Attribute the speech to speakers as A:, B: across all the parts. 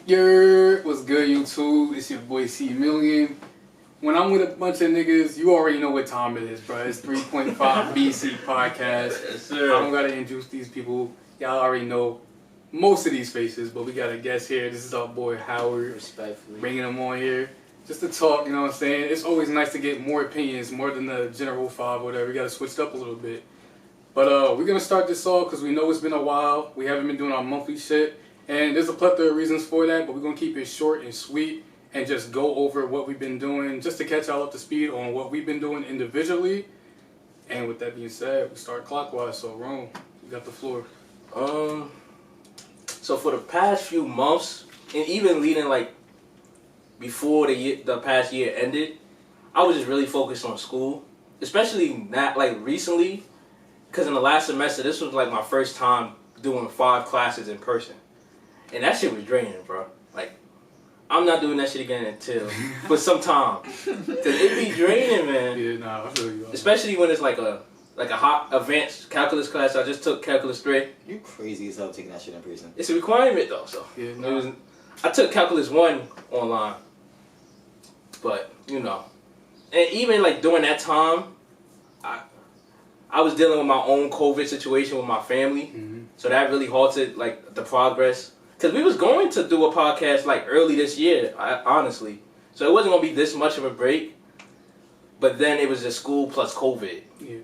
A: What's good, YouTube? It's your boy C Million. When I'm with a bunch of niggas, you already know what time it is, bro. It's 3.5 BC podcast.
B: Yes, sir.
A: I don't gotta introduce these people. Y'all already know most of these faces, but we got a guest here. This is our boy Howard.
C: Respectfully.
A: Bringing him on here just to talk, you know what I'm saying? It's always nice to get more opinions, more than the general five or whatever. We gotta switch it up a little bit. But we're gonna start this off because we know it's been a while. We haven't been doing our monthly shit. And there's a plethora of reasons for that, but we're going to keep it short and sweet and just go over what we've been doing just to catch y'all up to speed on what we've been doing individually. And with that being said, we start clockwise. So, Rome, you got the floor.
B: So for the past few months, and even leading like before the past year ended, I was just really focused on school, especially not like recently, because in the last semester, this was like my first time doing 5 classes in person. And that shit was draining, bro. Like, I'm not doing that shit again until for some time. Cause it be draining, man.
A: Yeah, nah, I feel you.
B: Especially when it's like a hot advanced calculus class. I just took calculus 3.
C: You crazy as hell taking that shit in person.
B: It's a requirement though, so
A: Yeah, nah.
B: I took calculus 1 online. But, you know. And even like during that time, I was dealing with my own COVID situation with my family.
A: Mm-hmm.
B: So that really halted like the progress. Because we was going to do a podcast like early this year, honestly. So it wasn't going to be this much of a break. But then it was just school plus COVID.
A: Yeah.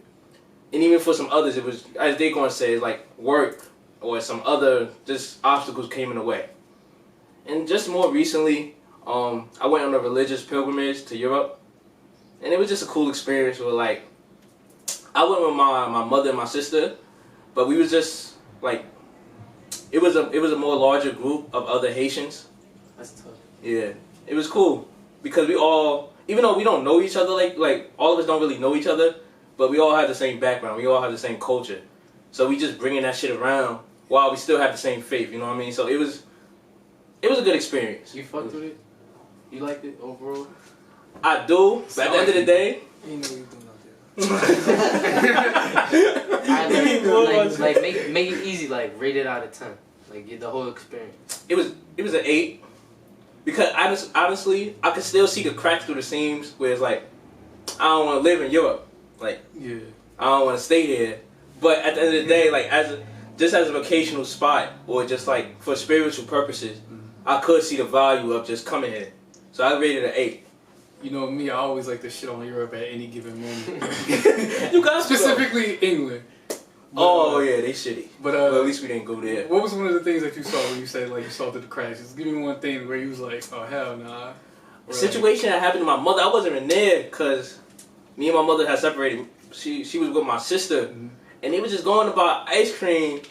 B: And even for some others, it was, as they're going to say, it's like work or some other just obstacles came in the way. And just more recently, I went on a religious pilgrimage to Europe. And it was just a cool experience where like, I went with my mother and my sister, but we was just like, it was a more larger group of other Haitians.
C: That's tough.
B: Yeah, it was cool because we all, even though we don't know each other, like all of us don't really know each other, but we all have the same background. We all have the same culture, so we just bringing that shit around while we still have the same faith. You know what I mean? So it was a good experience.
C: You fucked with it? You liked it overall?
B: I do, but at the end of the day,
A: You know what you're doing out there.
C: Make it easy, like rate it out of 10. Like get the whole experience.
B: it was an 8 because honestly, I could still see the cracks through the seams where it's like, I don't want to live in Europe. Like,
A: Yeah.
B: I don't want to stay there. But at the end of the day, like just as a vacational spot or just like for spiritual purposes, I could see the value of just coming here. So I rated it an 8.
A: You know me, I always like to shit on Europe at any given moment.
B: You guys
A: Specifically England.
B: Oh yeah, they shitty.
A: But
B: Well, at least we didn't go there.
A: what was one of the things that you saw when you said like you saw through the cracks? Just give me one thing where you was like, oh hell nah.
B: The situation that happened to my mother, I wasn't even there because me and my mother had separated. She was with my sister, and they were just going about ice cream,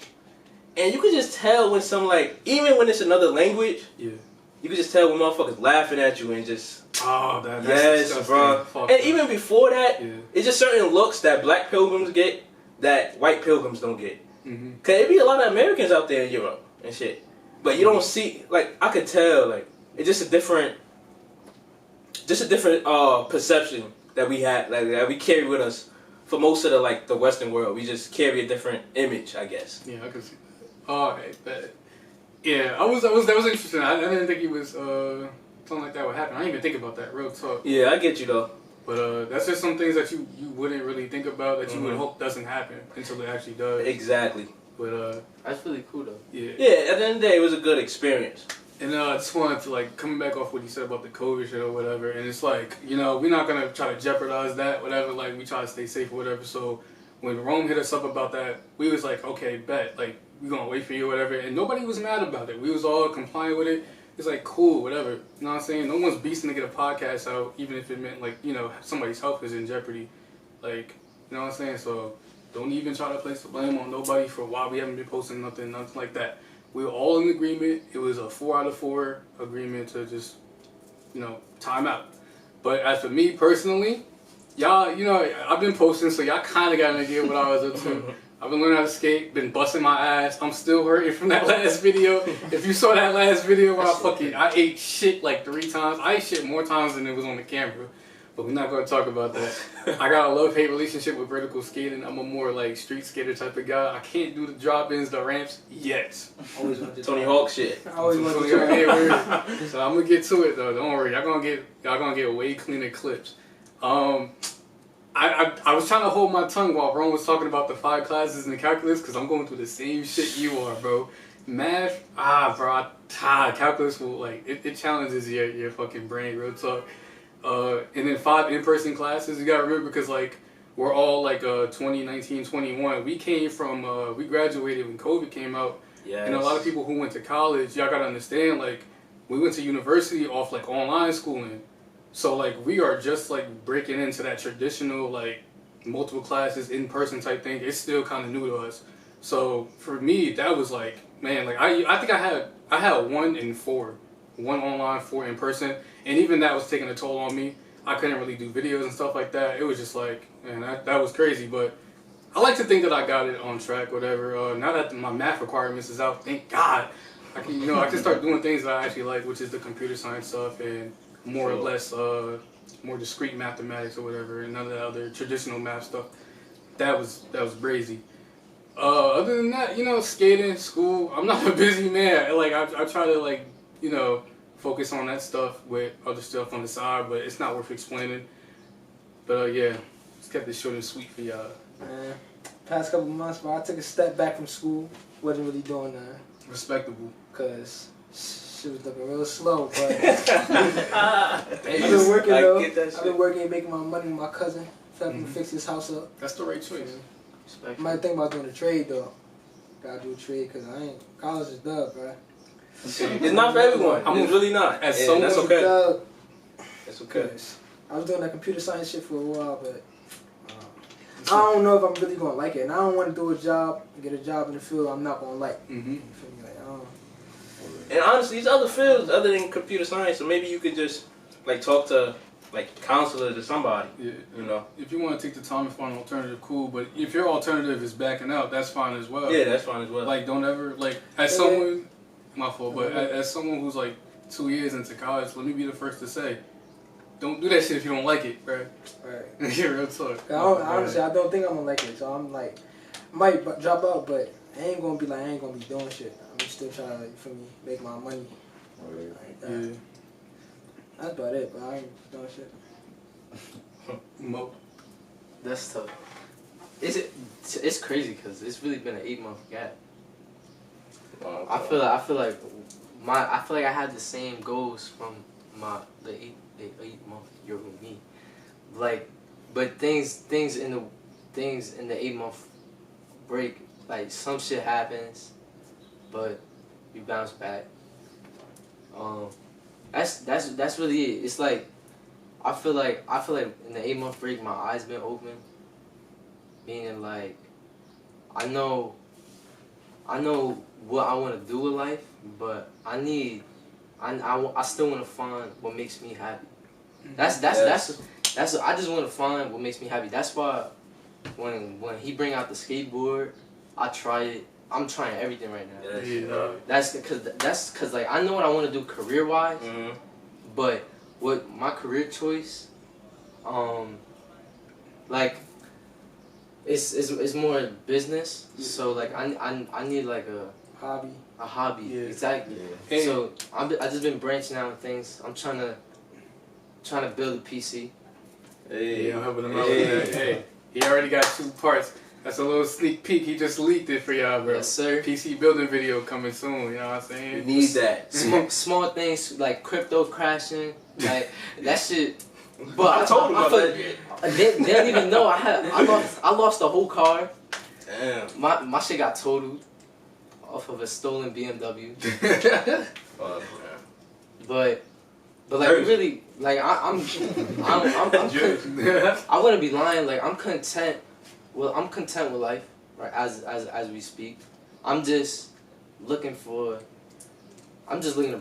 B: and you could just tell when some like, even when it's another language,
A: Yeah.
B: you could just tell when motherfuckers laughing at you and just
A: Oh, that's
B: yes,
A: disgusting.
B: bro.
A: Fuck
B: And
A: that.
B: even before that,
A: Yeah.
B: it's just certain looks that black pilgrims get that white pilgrims don't get.
A: Mm-hmm.
B: Cause it be a lot of Americans out there in Europe and shit, but you don't see like I could tell like it's just a different perception that we had like that we carry with us for most of the Western world. We just carry a different image, I guess.
A: Yeah, I could see that. Oh, okay, bet. Yeah, that was interesting. I didn't think it was something like that would happen. I didn't even think about that. Real talk.
B: Yeah, I get you though.
A: But that's just some things that you wouldn't really think about that you would hope doesn't happen until it actually does.
B: Exactly.
A: But
C: That's really cool though.
A: yeah.
B: Yeah, at the end of the day, it was a good experience.
A: And I just wanted to like coming back off what you said about the COVID shit or whatever, and it's like, you know, we're not gonna try to jeopardize that, whatever, like we try to stay safe or whatever. So when Rome hit us up about that, we was like, okay, bet, like we gonna wait for you or whatever, and nobody was mad about it. We was all compliant with it. It's like cool, whatever. You know what I'm saying? No one's beasting to get a podcast out, even if it meant like, you know, somebody's health is in jeopardy. Like, you know what I'm saying? So don't even try to place the blame on nobody for why we haven't been posting nothing like that. We were all in agreement. It was a 4 out of 4 agreement to just, you know, time out. But as for me personally, y'all, you know, I've been posting, so y'all kind of got an idea what I was up to. I've been learning how to skate, been busting my ass. I'm still hurting from that last video. If you saw that last video where I ate shit like 3 times. I ate shit more times than it was on the camera. but we're not going to talk about that. I got a love-hate relationship with vertical skating. I'm a more like street skater type of guy. I can't do the drop-ins, the ramps yet.
D: Always wanted to
B: Tony
D: try.
B: Hawk shit.
D: I always wanted to
A: So,
D: try.
A: yeah, so I'm gonna get to it though. Don't worry, y'all gonna get way cleaner clips. I was trying to hold my tongue while Ron was talking about the 5 classes in the calculus because I'm going through the same shit you are, bro. Math, bro, calculus will like it challenges your fucking brain, real talk. And then 5 in-person classes. You gotta remember because like we're all like 2019, 21. We came from we graduated when COVID came out.
B: Yeah.
A: And a lot of people who went to college, y'all gotta understand, like, we went to university off, like, online schooling. So, like, we are just, like, breaking into that traditional, like, multiple classes, in-person type thing. It's still kind of new to us. So, for me, that was, like, man, like, I think I had 1 in 4. 1 online, 4 in person. And even that was taking a toll on me. I couldn't really do videos and stuff like that. It was just, like, man, that was crazy. But I like to think that I got it on track, whatever. Now that my math requirements is out, thank God, I can start doing things that I actually like, which is the computer science stuff and more or less more discrete mathematics or whatever, and none of the other traditional math stuff. That was crazy. Other than that, skating, school. I'm not a busy man. Like I try to like focus on that stuff with other stuff on the side, but it's not worth explaining. But yeah, just kept it short and sweet for y'all.
D: Man, past couple months, but I took a step back from school. Wasn't really doing that.
A: Respectable.
D: Cause shit was looking real slow. But
B: I've
D: I've been working
B: I
D: though.
B: get that
D: I've
B: shit.
D: been working and making my money with my cousin. Helping fix his house up.
A: That's the right choice.
D: I might think about doing a trade though. Gotta do a trade cause college is dub, bro.
B: It's not for everyone. It's really not.
A: As
B: And
A: someone
B: that's
A: who
B: okay.
D: Dub,
B: That's okay.
D: cause I was doing that computer science shit for a while, but I don't know if I'm really gonna like it. And I don't want to do a job, get a job in the field I'm not gonna like.
A: Mm-hmm.
D: You feel me? Like, I don't.
B: And honestly, these other fields other than computer science, so maybe you could just like talk to like counselors or somebody.
A: Yeah.
B: You know.
A: If you want to take the time and find an alternative, cool. But if your alternative is backing out, that's fine as well.
B: Yeah, that's fine as well.
A: Like, don't ever as someone, my fault, but as someone who's like 2 years into college, let me be the first to say, don't do that shit if you don't like it, bro.
D: Right.
A: Yeah, real talk.
D: Honestly, I don't think I'm gonna like it. So I'm like, might drop out, but I ain't gonna be doing shit. I'm still trying to, you feel me, make my money. Like that.
A: Yeah.
D: That's about it, but I ain't doing shit.
A: Mo.
C: That's tough. It's crazy because it's really been an 8-month gap. I feel like I had the same goals from the eight month year with me, like, but things in the 8-month break, like some shit happens, but we bounce back. That's really it. It's like I feel like in the 8-month break my eyes been open, meaning like I know what I want to do with life, but I still want to find what makes me happy. That's I just want to find what makes me happy. That's why when he bring out the skateboard, I try it. I'm trying everything right now.
A: Yeah.
C: That's because like I know what I want to do career wise, but with my career choice, like it's more business. So like I need like a hobby.
A: Yeah.
C: Exactly.
A: Hey.
C: So I just been branching out on things. I'm trying to build a PC.
B: Hey,
A: Yeah, I'm helping him out with that. Hey, he already got 2 parts. That's a little sneak peek. He just leaked it for y'all, bro.
C: Yes, sir.
A: PC building video coming soon. You know what I'm saying?
B: we need that.
C: Small things like crypto crashing, like that shit. But
B: I told him about that.
C: They didn't even know I lost the whole car.
B: Damn.
C: My shit got totaled off of a stolen BMW.
B: Fuck, man.
C: But like
B: Jersey.
C: really, like I'm I wouldn't be lying. Like I'm content. Well, I'm content with life, right? As we speak, I'm just looking to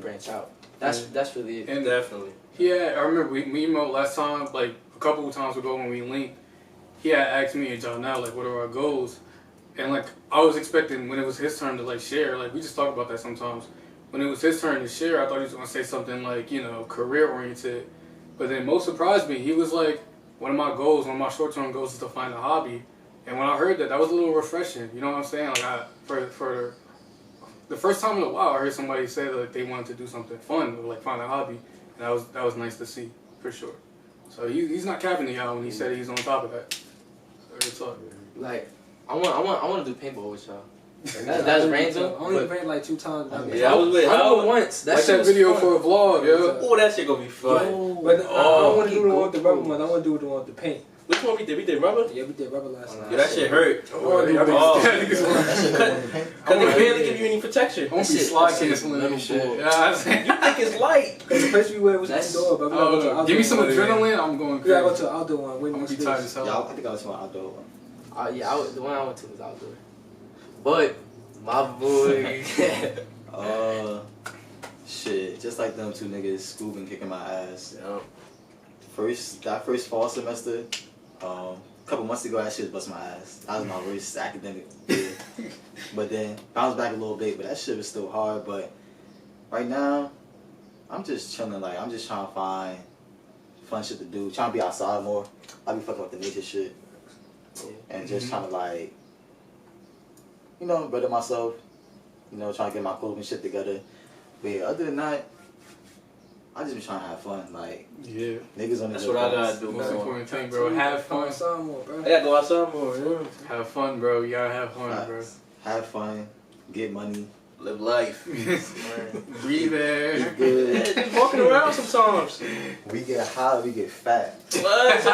C: branch out. That's really it.
A: And
B: Definitely.
A: yeah, I remember we emailed last time, like a couple of times ago when we linked. He had asked me and John now, like, what are our goals? And like I was expecting when it was his turn to like share. Like we just talk about that sometimes. When it was his turn to share, I thought he was gonna say something like career oriented. But then most surprised me, he was like, one of my short-term goals is to find a hobby. And when I heard that, that was a little refreshing. You know what I'm saying? Like for the first time in a while, I heard somebody say that they wanted to do something fun, or like find a hobby, and that was nice to see for sure. So he's not capping to y'all when he said he's on top of that. So it's all good.
C: Like, I want to do paintball with y'all. That's random.
D: I only painted like 2 times.
B: Yeah, I was with
C: Howard once.
A: Like that video for a vlog, yo.
B: Oh, that shit gonna be fun.
D: But I don't want to do the one with the rubber one. I want to do the one with the paint.
B: Which one we did? We did rubber?
D: Yeah, we did rubber last night.
B: Yeah, that shit hurt.
A: Oh,
B: Cause they barely give you any protection.
A: I'm gonna be slide canceling and shit. Yeah,
B: You think it's light?
D: Because the place we went was indoor, but we gotta go to outdoor.
A: give me some
D: one.
A: adrenaline. I'm going
D: We gotta go
A: crazy.
D: to the outdoor one.
A: I'm gonna be tired as hell.
E: Yeah, I think I was talking outdoor one.
C: Yeah, the one I went to was outdoor. But my boy,
E: Shit, just like them 2 niggas, Scoob and kicking my ass.
C: yeah.
E: That first fall semester, a couple months ago, that shit bust my ass. That was my worst academic year. But then bounced back a little bit, but that shit was still hard. But right now, I'm just chilling. Like, I'm just trying to find fun shit to do. Trying to be outside more. I be fucking with the nature shit. And just trying to, like, you know, better myself. You know, trying to get my clothing shit together. But yeah, other than that, I just be trying to have fun. Like,
A: Yeah.
E: niggas on the
B: That's what I gotta do,
A: Most
B: man.
A: important thing, bro. Have fun.
D: Outside more, bro.
B: I gotta go outside more, yeah.
A: Have fun, bro. You gotta have fun, bro.
E: Have fun, get money,
B: Live life.
A: Breathe air.
E: eat good.
B: Just walking around sometimes.
E: We get high, we get fat.
B: What?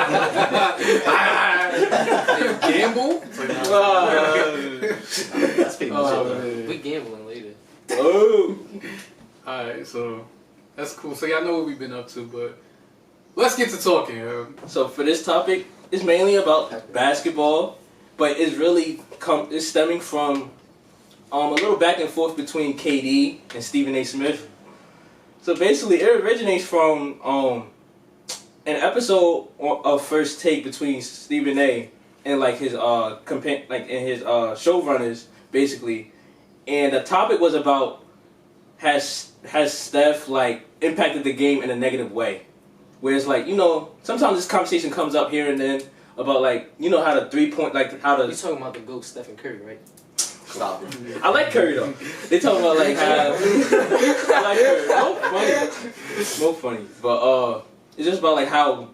A: Gamble?
E: That's pretty much
A: Oh,
E: it.
A: man.
C: We gambling later.
B: Oh.
A: Alright, so that's cool. So y'all know what we've been up to, but let's get to talking.
B: So for this topic, it's mainly about basketball, but it's stemming from a little back and forth between KD and Stephen A. Smith. So basically, it originates from an episode of First Take between Stephen A. and like his showrunners basically, and the topic was about has Steph like impacted the game in a negative way. Whereas, like, you know, sometimes this conversation comes up here and then about, like, you know, how the 3-point, like, how
C: You
B: the...
C: talking about the GOAT Stephen Curry, right?
E: Stop.
B: I like Curry, though. They talking about, like, how... I like Curry. No funny. But, it's just about, like, how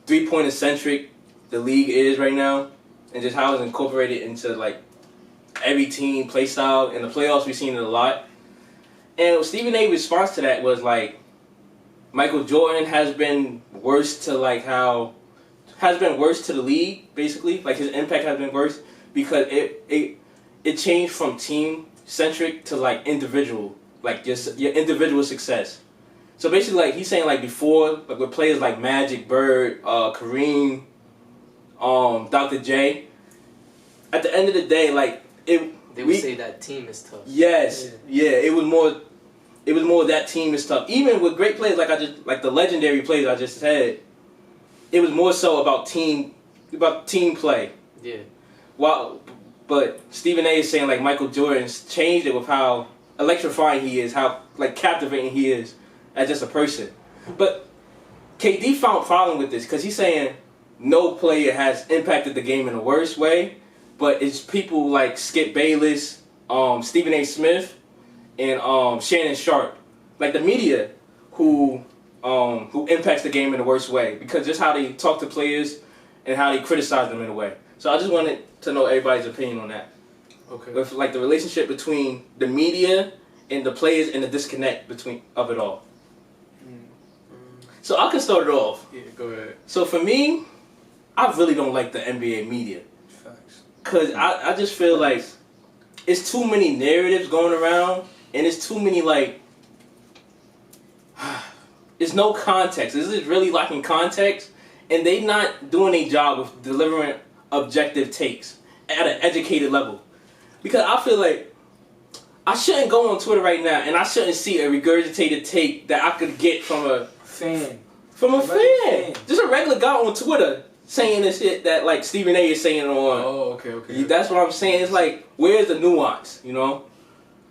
B: 3-point centric the league is right now. And just how it's incorporated into, like, every team play style. In the playoffs, we've seen it a lot. And Stephen A.'s response to that was, like, Michael Jordan has been worse to the league, basically. Like, his impact has been worse because it changed from team centric to like individual, like just your individual success. So basically, like, he's saying, like, before, like, with players like Magic, Bird, Kareem, Dr. J, at the end of the day, like,
C: They would say that team is tough.
B: Yes, yeah, it was more that team is tough. Even with great players like the legendary players I just said, it was more so about team play.
C: Yeah.
B: But Stephen A. is saying, like, Michael Jordan's changed it with how electrifying he is, how, like, captivating he is as just a person. But KD found problem with this because he's saying no player has impacted the game in a worse way, but it's people like Skip Bayless, Stephen A. Smith, and Shannon Sharp, like the media, who impacts the game in a worse way because just how they talk to players and how they criticize them in a way. So I just wanted to know everybody's opinion on that.
A: Okay.
B: With, like, the relationship between the media and the players and the disconnect of it all. So I can start it off.
A: Yeah, go ahead.
B: So for me, I really don't like the NBA media.
A: Facts.
B: Because I just feel like it's too many narratives going around and it's too many, like, it's no context. This is really lacking context and they not doing a job of delivering objective takes at an educated level. Because I feel like I shouldn't go on Twitter right now and I shouldn't see a regurgitated take that I could get from a
D: Fan.
B: fan. Just a regular guy on Twitter saying this shit that, like, Stephen A. is saying on.
A: Oh, okay.
B: That's what I'm saying. It's like, where's the nuance, you know?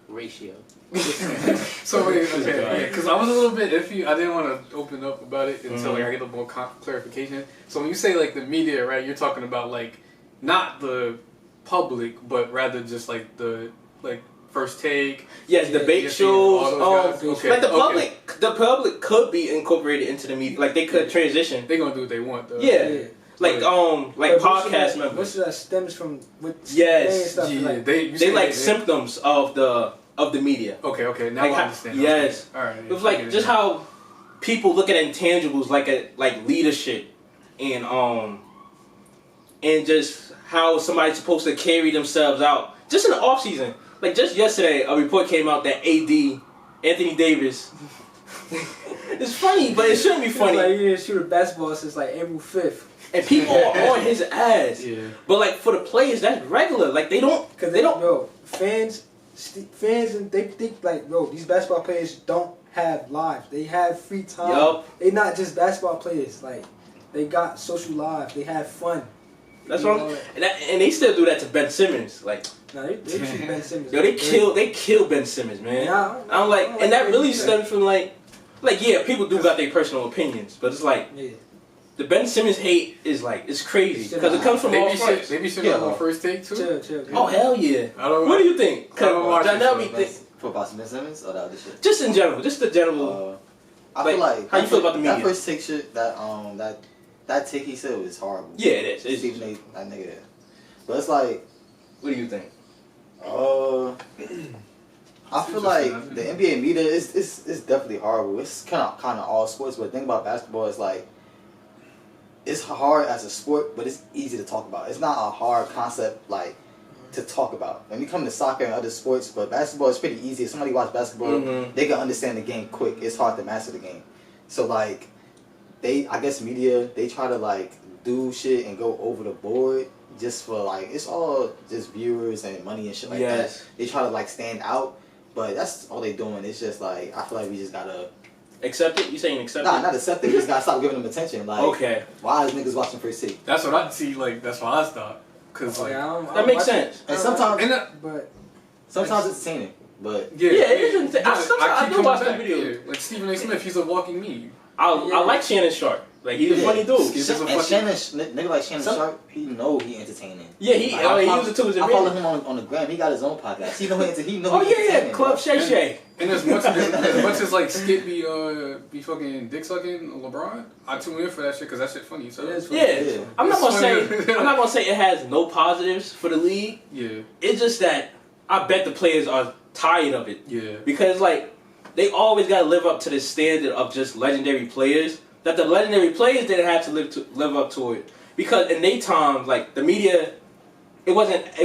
C: Ratio.
A: So wait, okay, because I was a little bit iffy. I didn't want to open up about it until like I get a little more clarification. So when you say like the media, right, you're talking about like not the public, but rather just like the like First Take.
B: Yes, debate
A: all
B: shows.
A: those guys. Okay,
B: Like the
A: okay.
B: public could be incorporated into the media. Like they could transition.
A: They gonna do what they want though.
B: Yeah. Like
D: But
B: podcast
D: most
B: members.
D: of that stems from with
B: Yes.
D: stuff
A: Yeah,
D: like
B: They like symptoms of the media.
A: Okay, now
B: Like
A: I
B: how-
A: understand.
B: yes.
A: Okay. All right.
B: It was like just how people look at intangibles like leadership and just how somebody's supposed to carry themselves out. Just in the off season. Like just yesterday a report came out that AD Anthony Davis it's funny, but it shouldn't be funny.
D: Like, he didn't shoot a basketball since like April 5th.
B: And people are on his ass.
A: Yeah.
B: But like for the players, that's regular. Like they don't.
D: Cause
B: They don't.
D: Bro, fans, and they think like, bro, these basketball players don't have lives. They have free time.
B: Yup.
D: They not just basketball players. Like, they got social lives. They have fun.
B: That's
D: You
B: what.
D: know,
B: And they still do that to Ben Simmons. Like
D: Nah, they shoot Ben Simmons.
B: yo, they kill Ben Simmons, man.
D: Nah,
B: I'm like, and that really
D: yeah.
B: stems from like yeah, people do got their personal opinions, but it's like
D: Yeah.
B: the Ben Simmons hate is like it's crazy because it comes from all fronts.
A: Maybe should
E: Yeah.
A: go First Take too.
D: Chill.
B: Oh hell yeah!
A: I don't.
B: What do you think?
A: I don't watch
B: Janelle,
A: it,
B: we
A: so
B: think
E: For about Ben Simmons or the other shit?
B: just in general, just the general.
E: I feel like
B: how you feel about the
E: that
B: media?
E: First Take shit, that take he said was horrible.
B: Yeah, it is. It's-
E: Stephen A. That nigga there. But it's like,
B: What do you think?
E: I feel like the NBA media is definitely horrible. It's kind of all sports, but the thing about basketball is like, it's hard as a sport, but it's easy to talk about. It's not a hard concept like to talk about. When you come to soccer and other sports, but basketball is pretty easy. If somebody watch basketball, they can understand the game quick. It's hard to master the game. So like, I guess media, they try to like do shit and go over the board just for like, it's all just viewers and money and shit like that. They try to like stand out, but that's all they doing. It's just like, I feel like we just gotta
B: Accept it? You saying accept
E: Nah,
B: it?
E: not accept it. We just gotta stop giving them attention. Like,
B: Okay.
E: why is niggas watching First Take?
A: That's what I see. Like that's what I thought. Cause like
B: That makes sense.
E: And sometimes,
D: But
E: sometimes it's entertaining. But
B: Yeah, it is insane. I
A: keep
B: do watch
A: coming
B: the
A: back,
B: videos.
A: yeah. Like Stephen A. Smith, he's a walking meme.
B: I like Shannon Sharp. Like he's a funny dude.
A: Skip is a
E: and
A: fucking-
E: nigga like Shannon Sharp, he know he entertaining.
B: Yeah, he was a tools
E: I follow him on the gram. He got his own podcast. He know
B: Oh
E: he
B: yeah,
E: entertaining,
B: Club
E: bro.
B: Shay Shay.
A: And as much as like Skip be fucking dick sucking LeBron, I tune in for that shit because that shit funny. So
D: it is funny.
B: Yeah, I'm not
A: It's
B: gonna
A: funny.
B: say I'm not gonna say it has no positives for the league.
A: yeah,
B: It's just that I bet the players are tired of it
A: yeah.
B: because like they always gotta live up to the standard of just legendary players. That the legendary players didn't have to live up to it because in their time, like the media, it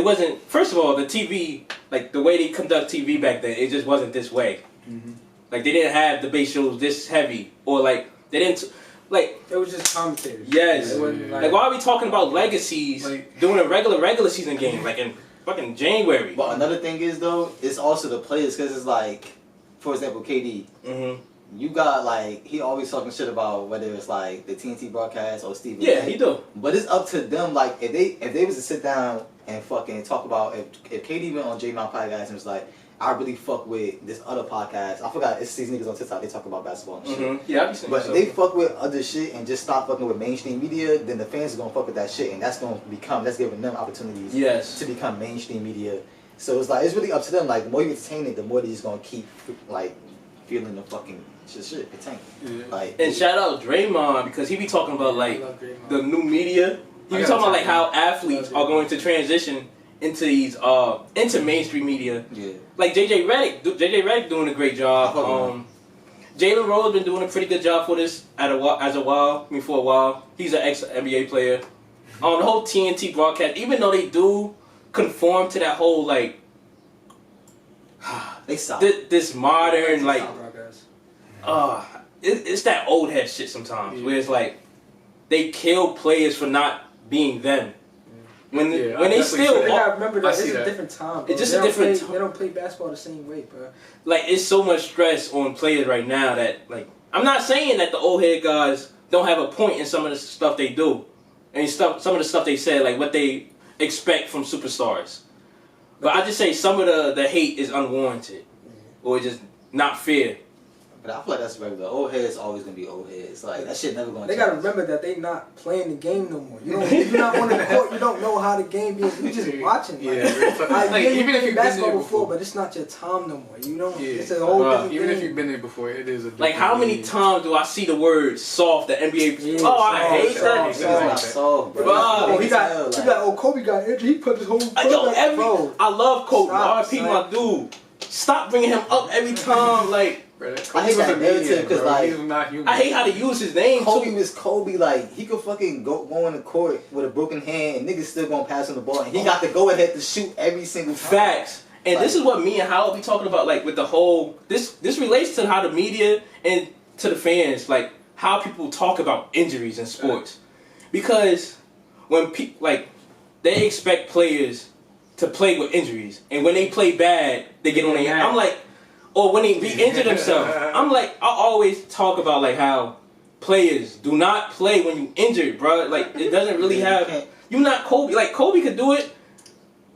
B: wasn't. First of all, the TV, like the way they conduct TV back then, it just wasn't this way.
A: Mm-hmm.
B: Like they didn't have debate shows this heavy, or like they didn't like.
D: it was just commentators.
B: Yes.
D: It wasn't
B: Like why are we talking about legacies
A: Like-
B: doing a regular season game like in fucking January?
E: But another thing is though, it's also the players because it's like, for example, KD.
B: Mm-hmm.
E: You got like he always talking shit about whether it's like the TNT broadcast or Stephen
B: Yeah,
E: A.
B: he do.
E: But it's up to them. Like if they was to sit down and fucking talk about if KD went on J Mount podcast and was like, I really fuck with this other podcast. I forgot it's these niggas on TikTok. They talk about basketball and shit.
B: Mm-hmm. Yeah, I be saying
E: But
B: so.
E: if they fuck with other shit and just stop fucking with mainstream media, then the fans are gonna fuck with that shit, and that's giving them opportunities
B: Yes.
E: to become mainstream media. So it's like it's really up to them. Like the more you entertain it, the more they're just gonna keep like feeling the fucking shit tank.
A: Yeah.
E: Like
B: And shout out Draymond because he be talking about like
D: I love Draymond.
B: the new media. He be
A: I
B: talking about
A: gotta
B: like how
A: check
B: athletes are going to transition into these into mainstream media.
E: yeah,
B: Like JJ Redick doing a great job. Jalen Rose been doing a pretty good job for this for a while. He's an ex NBA player. The whole TNT broadcast, even though they do conform to that whole like
E: they suck.
B: this modern like
D: Broadcast.
B: it's that old head shit sometimes
A: Yeah.
B: where it's like they kill players for not being them. When
A: Yeah,
B: when
A: I
B: they
A: definitely
B: still
A: feel
D: They gotta remember
A: I
D: that
A: see
D: it's
A: that.
D: a different time. Bro.
B: It's just
D: They
B: a
D: don't
B: different
D: play-
B: time.
D: They don't play basketball the same way, bro.
B: like it's so much stress on players right now that like I'm not saying that the old head guys don't have a point in some of the stuff they do and some of the stuff they say like what they expect from superstars. But I just say some of the hate is unwarranted. or it's just not fair.
E: But I feel like that's regular. Old heads always gonna be old heads. Like that shit never gonna
D: They
E: change.
D: gotta remember that they not playing the game no more. You don't, you're not on the court. You don't know how the game is. You just watching. Like,
A: Even if you've been
D: basketball
A: there
D: before,
A: before,
D: but it's not your time no more. You don't.
A: Yeah.
D: It's a whole different
A: even
D: thing.
A: if you've been there before, it is a
B: Like, how many
A: different
B: times do I see the word soft, the NBA?
D: Yeah,
B: oh, I
D: soft,
B: hate that.
E: It's not soft, bro.
B: Bro,
D: Oh, he got.
E: Like-
D: You got. Oh, Kobe got injured. He put his whole.
B: Yo,
D: bro.
B: I love Kobe.
D: Stop,
B: RIP my dude. Stop bringing him up every time. Like,
E: I hate that narrative because like
A: he's not human.
B: I hate how they use his name
E: Kobe
B: too.
E: was Kobe. Like he could fucking go in the court with a broken hand, and niggas still gonna pass him the ball, and he got to go ahead to shoot every single time.
B: Facts. And this is what me and Howard be talking about, like with the whole this relates to how the media and to the fans, like how people talk about injuries in sports. Because when people like they expect players to play with injuries, and when they play bad, they get on their I'm like, or when they re-injure themselves, I'm like, I always talk about like how players do not play when you injured, bro. Like it doesn't really have. You're not Kobe. Like Kobe could do it,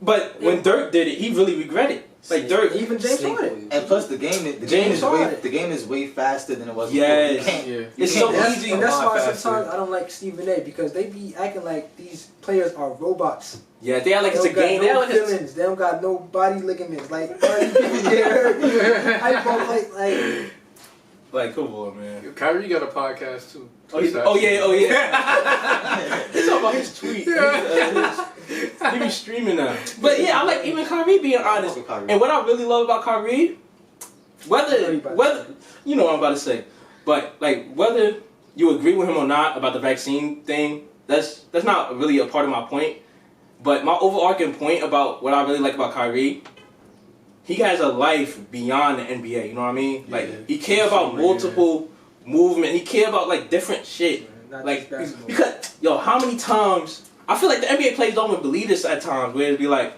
B: but when Dirk did it, he really regretted. Like Dirk,
D: Even James Harden.
E: And plus, the game is way faster than it was.
B: Yes.
E: Before. You can't-
A: Yeah.
B: It's
E: you
B: so
E: can't-
B: easy.
D: And that's why
A: faster.
D: sometimes I don't like Stephen A. because they be acting like these players are robots.
B: Yeah, they are like
D: They
B: it's a
D: don't got
B: game. They are
D: no
B: like
D: feelings. They don't got no body ligaments. Like, bro, you people get hurt. I don't
B: like come on, man.
A: Kyrie got a podcast too.
B: Oh yeah. He's talking about his tweet. He be streaming now. But yeah, I like even Kyrie being honest. And what I really love about Kyrie, whether you know what I'm about to say, but like whether you agree with him or not about the vaccine thing, that's not really a part of my point. But my overarching point about what I really like about Kyrie, he has a life beyond the NBA. You know what I mean? Like
A: Yeah.
B: he care about
A: Sure,
B: multiple movement. He care about like different shit. Like because yo, how many times I feel like the NBA players don't even believe this at times, where it'd be like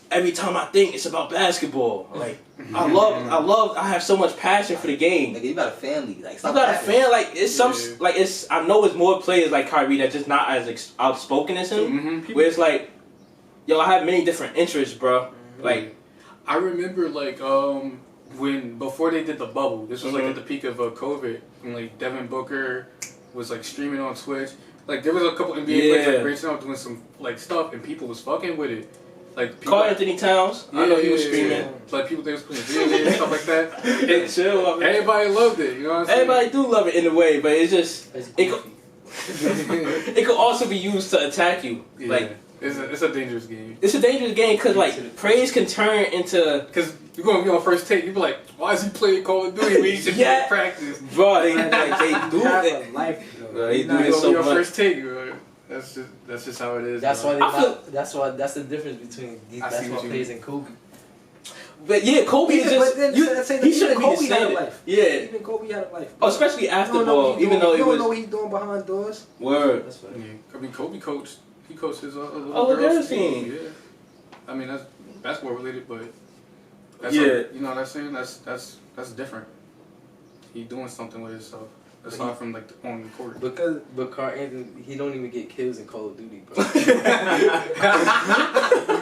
B: every time I think it's about basketball. Like I have so much passion for the game.
E: Nigga, you got a family. Like,
B: You
E: stop
B: got a
E: acting.
B: fan like it's some
A: Yeah.
B: like it's. I know it's more players like Kyrie that just not as outspoken as him.
A: Mm-hmm.
B: Where it's like, yo, I have many different interests, bro. Like,
A: I remember like when before they did the bubble. This was like at the peak of COVID, and like Devin Booker was like streaming on Twitch. Like there was a couple NBA players like branching out doing some like stuff, and people was fucking with it. Like people,
B: Karl Anthony Towns, I know he was streaming.
A: Like people they was playing video games and stuff like that.
B: And chill. I mean,
A: Everybody loved it. You know what I'm saying?
B: everybody do love it in a way, but it's just
C: It's
B: it could, it could also be used to attack you.
A: Yeah.
B: Like
A: it's a dangerous game.
B: it's a dangerous game because like praise can turn into
A: Because you're gonna be on first take, you be like, why is he playing Call of Duty when he should
B: Yeah.
A: be in practice?
B: bro. They do
D: have
B: it.
D: a life, though.
B: Bro, they do
A: You're
B: it
A: gonna
B: so
A: be on
B: much.
A: first take, bro. That's just how it is.
C: That's
A: bro.
C: why they
B: I feel-
C: not, that's the difference between these
A: I see
C: basketball
A: what you
C: players and Kobe.
B: But yeah, Kobe is
D: Even-
B: just
D: but then
B: you,
D: say
B: he shouldn't
D: even
B: be the
D: Kobe had a
B: standard.
D: life.
B: Yeah,
D: Even Kobe had a life.
B: oh, especially after
D: You don't know
B: ball,
D: what he
B: even
D: doing-
B: though
D: you
B: it
D: don't know
B: was
D: what he's doing behind doors.
B: word.
C: That's right.
A: Yeah, I mean, Kobe coached. He coached his little
B: Oh,
A: girls'
B: girls' team.
A: Yeah. I mean, that's basketball related, but that's
B: Yeah.
A: like, you know what I'm saying? That's different. He doing something with himself. Aside from like on the court.
C: But Karl Anthony, he don't even get kills in Call of Duty, bro. he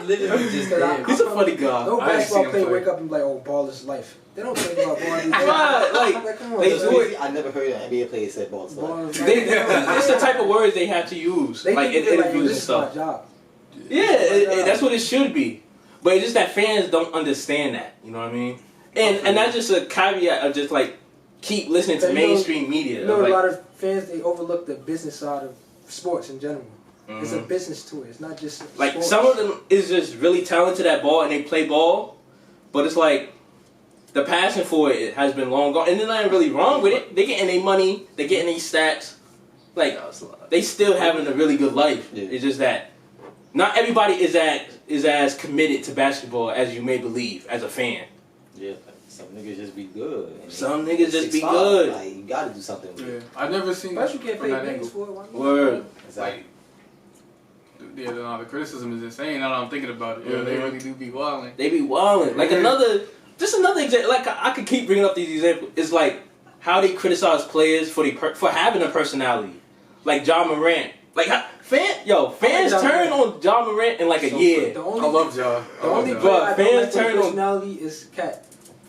C: literally just there.
B: He's a funny guy.
D: No
A: I ain't
D: basketball
A: seen him
D: player
A: play.
D: wake up and be like, oh, ball is life. They don't think about ball.
B: Right,
D: Come on,
B: they
D: son.
B: do it.
E: I never heard an NBA player say balls like.
D: Ball is
B: They,
D: life.
B: it's the type of words they have to use,
D: They
B: like in
D: think they're
B: interviews and
D: this is my
B: stuff.
D: job.
B: Yeah, that's what it should be. But it's just that fans don't understand that. You know what I mean? And that's just a caveat of just like keep listening to
D: You know-
B: mainstream media.
D: You know,
B: Like,
D: a lot of fans, they overlook the business side of sports in general. It's a business to it. It's not just
B: like
D: sports.
B: some of them is just really talented at ball and they play ball, but it's like the passion for it has been long gone, and there's nothing really wrong with it. They getting their money, they getting their stats, like they still having a really good life.
E: Yeah.
B: It's just that not everybody is as committed to basketball as you may believe as a fan.
E: Yeah, some niggas just be good. And
B: Some niggas just be
E: 6'5",
B: good.
E: Like you gotta do something with
A: Yeah,
E: it.
A: I've never seen
D: Plus,
A: that
D: you get
A: from
D: paid
A: that
D: millions
A: angle.
D: for it. Why not?
B: Word.
E: Exactly.
A: Yeah, the criticism is insane. Now that I'm thinking about it, yeah, they
B: Mhm.
A: really do be wilding.
B: They be wilding. Like another example. Like I could keep bringing up these examples. It's like how they criticize players for having a personality, like John Morant. Like fans
D: Ja
B: turn
D: Morant.
B: on John Morant in like a year.
D: The
A: I
D: only,
A: love Ja.
D: the only
A: Ja.
D: player I
B: Bro,
D: don't
B: fans
D: like with
B: turn on-
D: personality is Cat.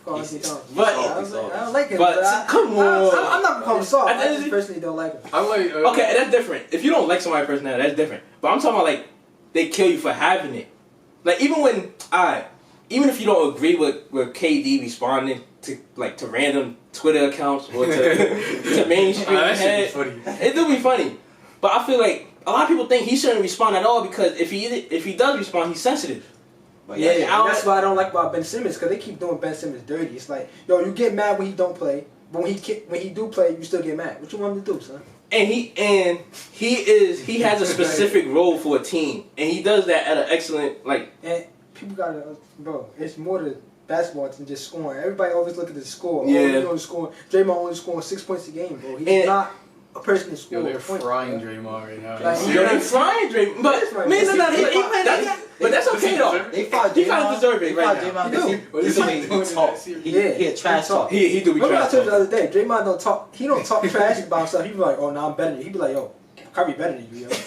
D: Carl Anthony Towns.
B: But-
D: I don't like him.
B: but
D: I,
B: come on.
D: I'm not gonna call him soft.
B: At the
D: I
B: end of
D: just
B: the-
D: personally don't like him.
A: I like.
B: Okay, that's different. If you don't like somebody's personality, that's different. But I'm talking about like they kill you for having it. Like even when even if you don't agree with KD responding to random Twitter accounts or to mainstream
A: that shit
B: head,
A: be funny.
B: it do be funny. But I feel like a lot of people think he shouldn't respond at all because if he does respond, he's sensitive.
E: But
D: Yeah,
B: Yeah,
D: and that's what I don't like about Ben Simmons, because they keep doing Ben Simmons dirty. It's like, yo, you get mad when he don't play, but when he do play, you still get mad. What you want him to do, son?
B: And he has a specific role for a team, and he does that at an excellent
D: And people gotta, bro, it's more to basketball than just scoring. Everybody always look at the score.
B: Yeah.
D: Oh, you know, scoring. Draymond only scoring 6 points a game, bro. He's
B: And-
D: not a person to
A: Yo,
D: score
A: they're
D: points.
A: frying
D: bro.
A: Draymond right now.
D: Like,
A: You
B: Yo,
A: see
B: they
A: that?
B: frying Draymond, but
D: That's right.
B: man, no,
D: That's-
B: but that's okay though.
E: They fired
B: He kinda
E: Draymond.
B: deserve it
E: They
B: right
E: fired
B: now.
E: Draymond
D: He
E: because
D: do.
A: What
E: he
A: is he
E: made
A: doing
E: him
A: in
E: talk.
A: that series?
E: He
D: Yeah.
E: a trash talk.
B: He do be
D: Remember I
B: trash
D: told you the
B: talking.
D: other day, Draymond don't talk. He don't talk trash about himself. He be like, oh, no, I'm better than you. He be like, yo, Kyrie better than you, yo. He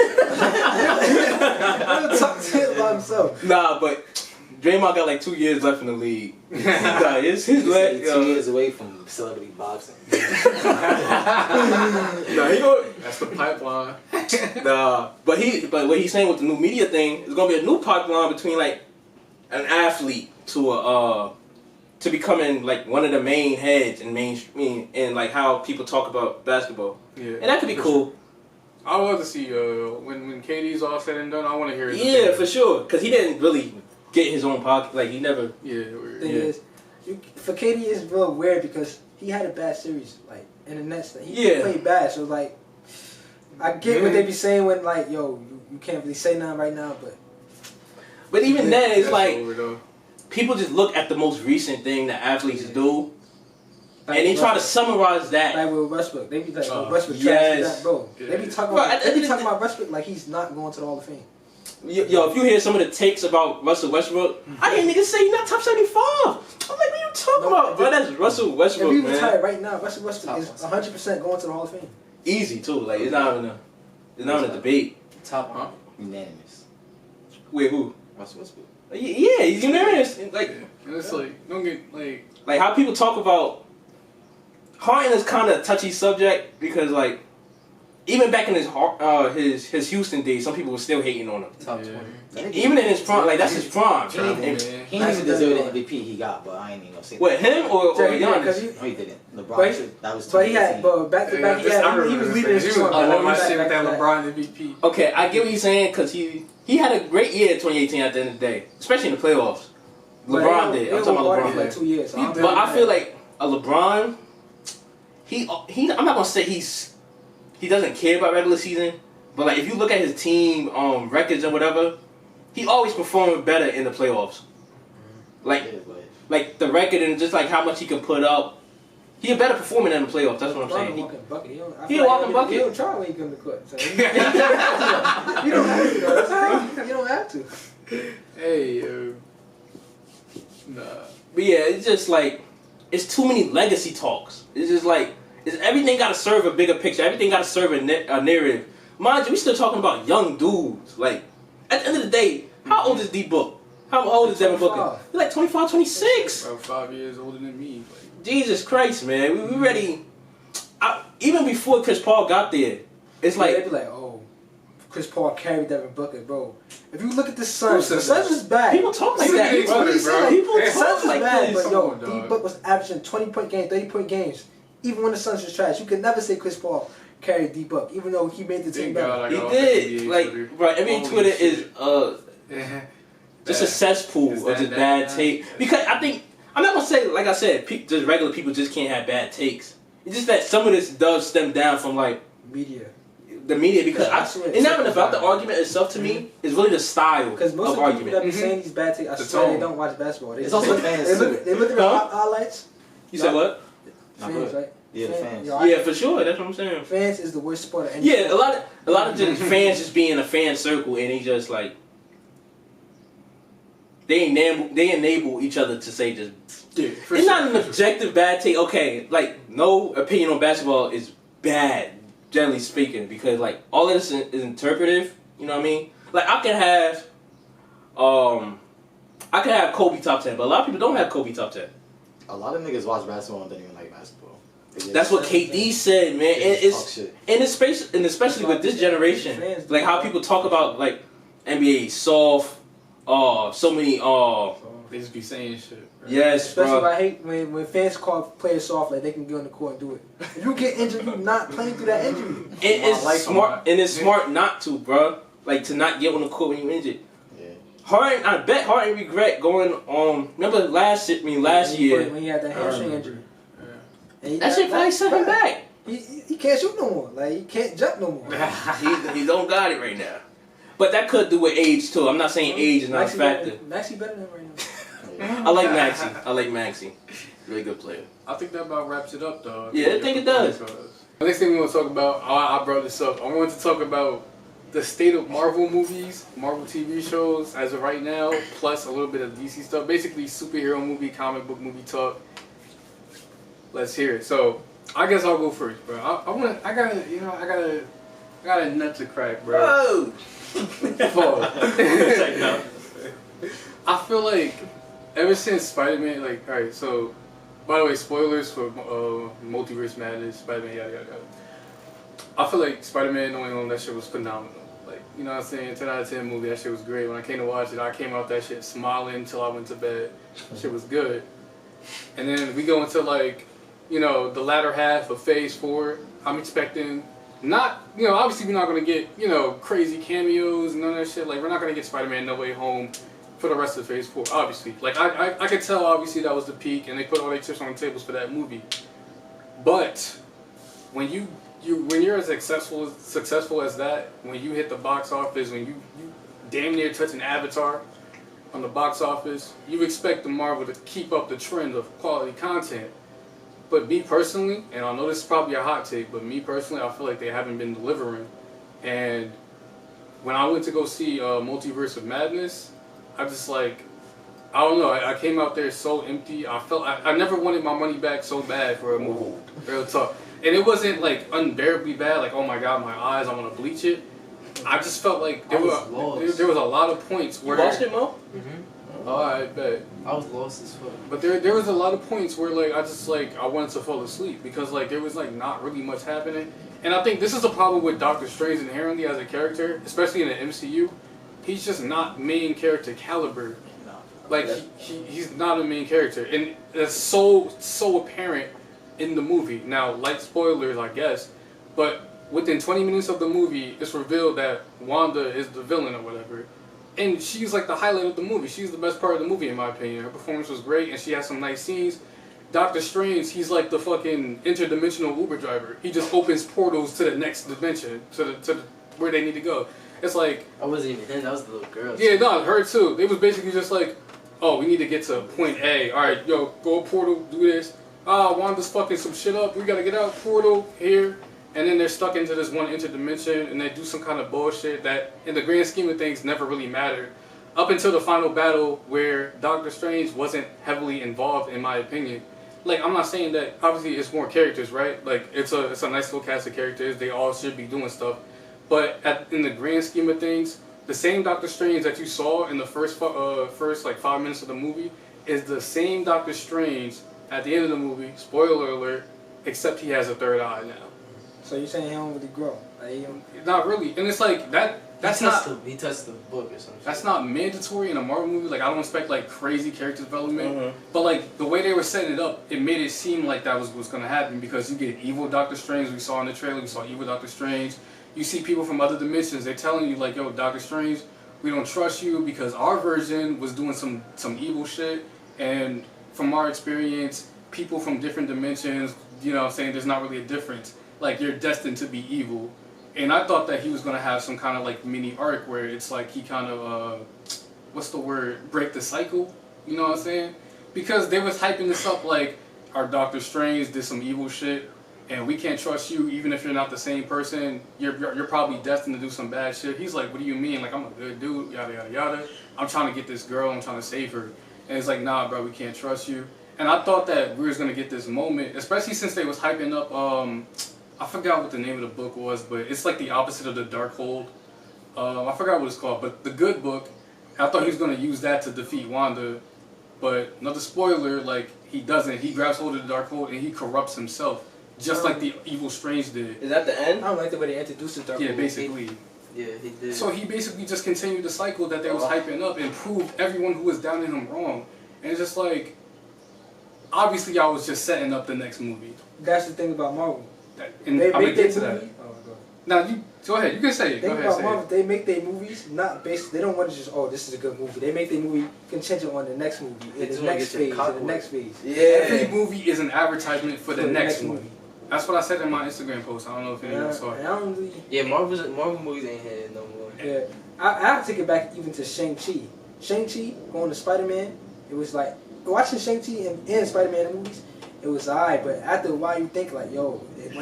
D: don't talk shit about himself.
B: Nah, but Draymond got like 2 years left in the league. Nah, his
E: He's
B: leg.
E: 2 years away from celebrity boxing.
B: Nah, he go.
A: That's the pipeline.
B: Nah, but what he's saying with the new media thing is gonna be a new pipeline between like an athlete to becoming like one of the main heads in mainstream and like how people talk about basketball,
A: Yeah.
B: and that could be cool.
A: I would love to see when KD's all said and done. I want to hear his
B: Yeah,
A: opinion.
B: for sure, because he didn't really get his own pocket. Like he never.
A: Yeah, weird.
D: Thing
B: Yeah.
D: is, for KD it's real weird because he had a bad series, like in the Nets. He
B: Yeah.
D: played bad, so like I get what they be saying when like, yo, you can't really say nothing right now, but
B: But even then, it's
A: That's
B: like
A: over, though.
B: people just look at the most recent thing that athletes do, and they try to summarize that.
D: like with Westbrook. They be like, oh,
A: Oh,
D: Westbrook
B: yes.
D: trash that, bro.
A: Yeah.
D: They be talking
B: Bro,
D: about
B: at the end of the
D: about Westbrook like he's not going to the Hall of Fame.
B: Yo, if you hear some of the takes about Russell Westbrook, I hear niggas say he's not top 75. I'm like, what are you talking about? Bro, that's Russell
D: If
B: Westbrook,
D: he
B: man.
D: retired right now, Russell Westbrook
E: Top
D: is 100% going to the Hall of Fame.
B: Easy too. Like it's not even a debate.
E: Top
A: Huh?
E: unanimous.
B: Wait, who?
E: Russell Westbrook.
B: Yeah, he's unanimous. Like
A: And it's like, don't get like.
B: how people talk about Harden is kind of a touchy subject because like even back in his Houston days, some people were still hating on him.
E: Top
A: Yeah.
E: 20.
B: Even in his prime, like that's his prime.
E: He didn't
A: Man.
E: even- he didn't even deserve the MVP he got, but I ain't even gonna say
B: What,
E: that.
B: him or
D: Yeah, yeah, 'cause
B: Giannis?
D: he-
E: No, he didn't. LeBron.
D: But he-
E: should- that was
D: But he had,
E: 2018.
D: but back to back, he was leading his
A: He was
D: squad.
A: on my
D: Back-
A: shit with
D: back
A: that
D: to back.
A: LeBron MVP.
B: Okay, I get what he's saying because he had a great year in 2018 at the end of the day, especially in the playoffs.
D: But
B: LeBron
D: they
B: did.
D: don't-
B: I'm
D: they
B: talking
D: don't water
B: about
D: for
B: LeBron.
D: like 2 years. So I don't
A: But
B: But
D: think
B: I feel like a LeBron, I'm not gonna say he doesn't care about regular season, but like if you look at his team records and whatever, he always performed better in the playoffs. Like
E: Yeah, but
B: like the record and just like how much he can put up, he a better performer in the playoffs. That's what I'm
D: LeBron
B: saying.
D: a walking bucket. He don't, I
B: He
D: feel
B: a walking
D: he
B: bucket.
D: He don't try when he come to court. So you don't have to. You don't have to. Though. That's crazy. You don't have to.
A: Hey, nah.
B: But yeah, it's just like it's too many legacy talks. It's just like everything got to serve a bigger picture. Everything got to serve a narrative. Mind you, we still talking about young dudes. Like at the end of the day, how old is D Book? How old is Devin Booker?
D: 25.
B: He's like 25, 26.
A: About 5 years older than me. Like,
B: Jesus Christ, man, we ready. Even before Chris Paul got there, it's
D: Like,
B: like
D: they be like, oh, Chris Paul carried Devin Booker, bro. If you look at the
A: Who
D: Suns,
A: said
D: the Suns
A: that?
D: was bad.
B: people talk like
A: Look at
B: that.
A: each other, bro.
B: People
A: Yeah.
B: talk
D: Suns was
B: like
D: bad,
B: this.
D: but yo,
A: Come on,
D: D
A: dog.
D: Book was averaging 20-point games, 30-point games. Even when the Suns was trash, you could never say Chris Paul carried D Book, even though he made the team
A: Thank God
D: better.
A: I
B: He
A: got off
B: did.
A: NBA
B: Like,
A: Twitter.
B: bro, NBA
A: Holy
B: Twitter
A: shit.
B: is just a
A: Bad.
B: cesspool
A: Is
B: of
A: that
B: just
A: bad?
B: bad take. Because I think I'm not gonna say, like I said, just regular people just can't have bad takes. It's just that some of this does stem down from like
D: Media.
B: the media because
D: Yeah, that's what
B: it's not even
D: it's
B: about the
D: about.
B: argument itself to me. It's really the style
D: Because most
B: of
D: of the people
B: argument.
D: that be
A: Mhm.
D: saying these bad takes, I
A: The
D: swear they
A: tone.
D: don't watch basketball. They
E: It's
D: just
E: also
D: look,
E: fans,
D: they look,
E: too.
D: they look at the
B: Huh?
D: highlights.
B: You said what?
E: Not
D: Fans,
E: good.
D: right?
E: Yeah, the fans.
D: Yo,
B: Yeah, for sure. That's what I'm saying.
D: Fans is the worst sport of any
B: Yeah,
D: sport.
B: a lot of just fans just being a fan circle and they just like they enable each other to say just
A: Yeah, for
B: it's
A: sure,
B: not an
A: for sure.
B: objective bad take. Okay, like no opinion on basketball is bad, generally speaking, because like all of this is interpretive. You know what I mean? Like I can have Kobe top 10, but a lot of people don't have Kobe top 10.
E: A lot of niggas watch basketball and don't even like basketball.
B: That's what KD said, man. And
E: They just
B: it's
E: talk shit.
B: and it's space, and especially with this generation, like how people talk about like NBA soft, so many,
A: They just be saying shit. Right?
B: yes,
D: Especially
B: bro.
D: I hate when fans call players soft, like they can get on the court and do it. If you get injured, you're not playing through that injury.
B: It's
E: life
B: smart, and it's smart not to, bro. Like to not get on the court when you injured.
E: Yeah.
B: Harden, I bet Harden regret going on. Remember last year.
D: When he had that hamstring injury. And he
B: That
D: got-
B: shit probably set him back.
D: He can't shoot no more. Like he can't jump no more.
B: He don't got it right now. But that could do with age too. I'm not saying age is not a factor.
D: Maxey better than him right now.
B: I like Maxey. Really good player.
A: I think that about wraps it up, though.
B: Yeah, I think it does.
A: The next thing we want to talk about, I brought this up. I wanted to talk about the state of Marvel movies, Marvel TV shows as of right now, plus a little bit of DC stuff. Basically, superhero movie, comic book movie talk. Let's hear it. So, I guess I'll go first, bro. I got a nut to crack, bro.
B: Whoa!
A: I feel like ever since Spider-Man, like, alright, so, by the way, spoilers for Multiverse Madness, Spider-Man, yada, yada, yada. I feel like Spider-Man No Way Home, that shit was phenomenal. Like, you know what I'm saying? 10 out of 10 movie, that shit was great. When I came to watch it, I came out that shit smiling until I went to bed. Shit was good. And then we go into, like, you know, the latter half of Phase 4. I'm expecting not, you know, obviously we're not going to get, you know, crazy cameos and none of that shit. Like, we're not going to get Spider-Man No Way Home for the rest of Phase 4, obviously. Like, I could tell, obviously, that was the peak, and they put all their chips on the tables for that movie. But when when you're as successful as that, when you hit the box office, when you damn near touch an Avatar on the box office, you expect the Marvel to keep up the trend of quality content. But me personally, and I know this is probably a hot take, but me personally, I feel like they haven't been delivering. And when I went to go see Multiverse of Madness, I just like, I don't know, I came out there so empty. I felt, I never wanted my money back so bad for a movie. Real talk. And it wasn't like unbearably bad, like, oh my god, my eyes, I want to bleach it. I just felt like there was a lot of points where...
B: You watched it, Mo?
A: Oh, I bet.
C: I was lost as fuck.
A: But there was a lot of points where like I wanted to fall asleep because like there was like not really much happening. And I think this is the problem with Doctor Strange inherently as a character, especially in the MCU. He's just not main character caliber. Like he's not a main character, and that's so apparent in the movie. Now, light spoilers, I guess, but within 20 minutes of the movie, it's revealed that Wanda is the villain or whatever. And she's like the highlight of the movie. She's the best part of the movie in my opinion. Her performance was great and she has some nice scenes. Doctor Strange, he's like the fucking interdimensional Uber driver. He just opens portals to the next dimension, to the where they need to go. It's like...
C: I wasn't even him, that was the little girl.
A: Yeah, no, her too. It was basically just like, oh, we need to get to point A. Alright, yo, go portal, do this. Wanda's fucking some shit up. We gotta get out, portal, here. And then they're stuck into this one interdimension, and they do some kind of bullshit that, in the grand scheme of things, never really mattered. Up until the final battle, where Doctor Strange wasn't heavily involved, in my opinion. Like, I'm not saying that, obviously, it's more characters, right? Like, it's a nice little cast of characters. They all should be doing stuff. But in the grand scheme of things, the same Doctor Strange that you saw in the first like 5 minutes of the movie is the same Doctor Strange at the end of the movie. Spoiler alert! Except he has a third eye now.
D: So you're saying he don't really grow? Like,
A: Not really, and it's like that. That's
C: he
A: not.
C: he touched the book or something.
A: That's not mandatory in a Marvel movie. Like I don't expect like crazy character development,
B: Mm-hmm.
A: but like the way they were setting it up, it made it seem like that was what's gonna happen because you get evil Doctor Strange. We saw in the trailer, we saw evil Doctor Strange. You see people from other dimensions. They're telling you like, yo, Doctor Strange, we don't trust you because our version was doing some evil shit, and from our experience, people from different dimensions, you know, saying there's not really a difference. Like you're destined to be evil. And I thought that he was gonna have some kind of like mini arc where it's like he kind of what's the word, break the cycle, you know what I'm saying? Because they was hyping this up like our Doctor Strange did some evil shit and we can't trust you even if you're not the same person. You're probably destined to do some bad shit. He's like, what do you mean? Like I'm a good dude, yada yada yada. I'm trying to get this girl, I'm trying to save her. And it's like, nah bro, we can't trust you. And I thought that we was gonna get this moment, especially since they was hyping up I forgot what the name of the book was, but it's like the opposite of the Darkhold. I forgot what it's called, but the Good Book. I thought he was going to use that to defeat Wanda, But another spoiler, like he doesn't. He grabs hold of the Darkhold and he corrupts himself, just like the evil Strange did.
B: Is that the
D: I
B: end?
D: don't like the way they introduced the Dark
A: Yeah,
D: Lord.
A: basically.
C: Yeah, he did.
A: So he basically just continued the cycle that they was hyping up and proved everyone who was down in him wrong. And it's just like, obviously y'all was just setting up the next movie.
D: That's the thing about Marvel.
A: And
D: They
A: I'm gonna
D: make
A: get
D: their
A: to
D: movie.
A: that.
D: Oh, go ahead.
A: Now you go ahead. You can say it. Go
D: Think
A: ahead.
D: about
A: Say
D: Marvel.
A: it.
D: They make their movies not based. They don't want to just this is a good movie. They make their movie contingent on the next movie,
C: They
D: in the
C: just wanna
D: next
C: get your
D: phase,
C: cock
D: in the
C: wet.
D: next phase.
A: Every movie is an advertisement for the next movie. That's what I said in my Instagram post. I don't know if anyone saw
D: And
A: it.
D: I don't really.
C: Yeah, Marvel movies ain't had it no more.
D: Yeah, I have to take it back even to Shang-Chi. Shang-Chi going to Spider-Man. It was like watching Shang-Chi and Spider-Man movies. It was alright, but after a while you think like, yo, it